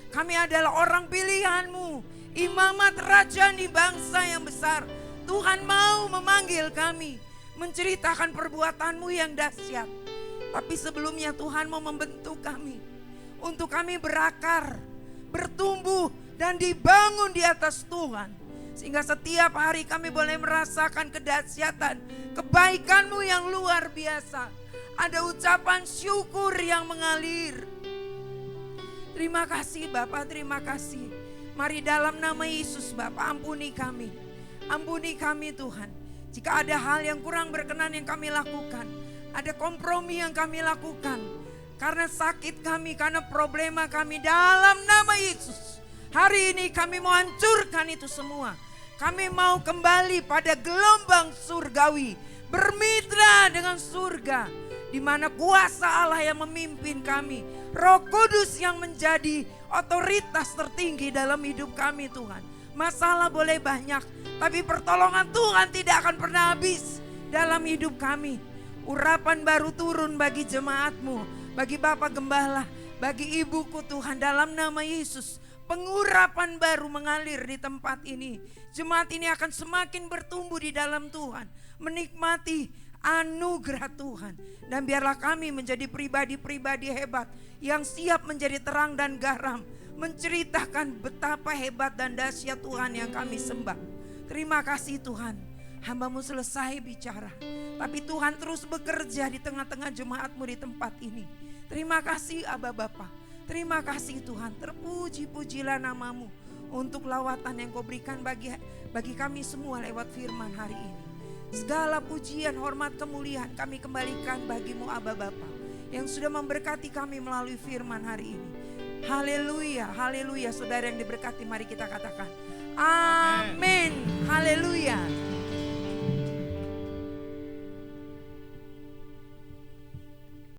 Kami adalah orang pilihan-Mu, imamat rajani bangsa yang besar. Tuhan mau memanggil kami, menceritakan perbuatan-Mu yang dahsyat. Tapi sebelumnya Tuhan mau membentuk kami, untuk kami berakar, bertumbuh dan dibangun di atas Tuhan. Sehingga setiap hari kami boleh merasakan kedahsyatan, kebaikan-Mu yang luar biasa. Ada ucapan syukur yang mengalir. Terima kasih Bapak, terima kasih. Mari dalam nama Yesus Bapak, ampuni kami. Ampuni kami Tuhan. Jika ada hal yang kurang berkenan yang kami lakukan, ada kompromi yang kami lakukan, karena sakit kami, karena problema kami, dalam nama Yesus. Hari ini kami mau hancurkan itu semua. Kami mau kembali pada gelombang surgawi, bermitra dengan surga, di mana kuasa Allah yang memimpin kami, Roh Kudus yang menjadi otoritas tertinggi dalam hidup kami Tuhan. Masalah boleh banyak, tapi pertolongan Tuhan tidak akan pernah habis dalam hidup kami. Urapan baru turun bagi jemaat-Mu, bagi Bapak Gembala, bagi ibuku Tuhan, dalam nama Yesus. Pengurapan baru mengalir di tempat ini. Jemaat ini akan semakin bertumbuh di dalam Tuhan, menikmati anugerah Tuhan. Dan biarlah kami menjadi pribadi-pribadi hebat yang siap menjadi terang dan garam, menceritakan betapa hebat dan dahsyat Tuhan yang kami sembah. Terima kasih Tuhan, hamba-Mu selesai bicara, tapi Tuhan terus bekerja di tengah-tengah jemaat-Mu di tempat ini. Terima kasih Aba Bapa. Terima kasih Tuhan, terpuji-pujilah nama-Mu untuk lawatan yang Kau berikan bagi kami semua lewat firman hari ini. Segala pujian, hormat, kemuliaan kami kembalikan bagi-Mu Aba Bapa yang sudah memberkati kami melalui firman hari ini. Haleluya, haleluya. Saudara yang diberkati, mari kita katakan amin. Haleluya.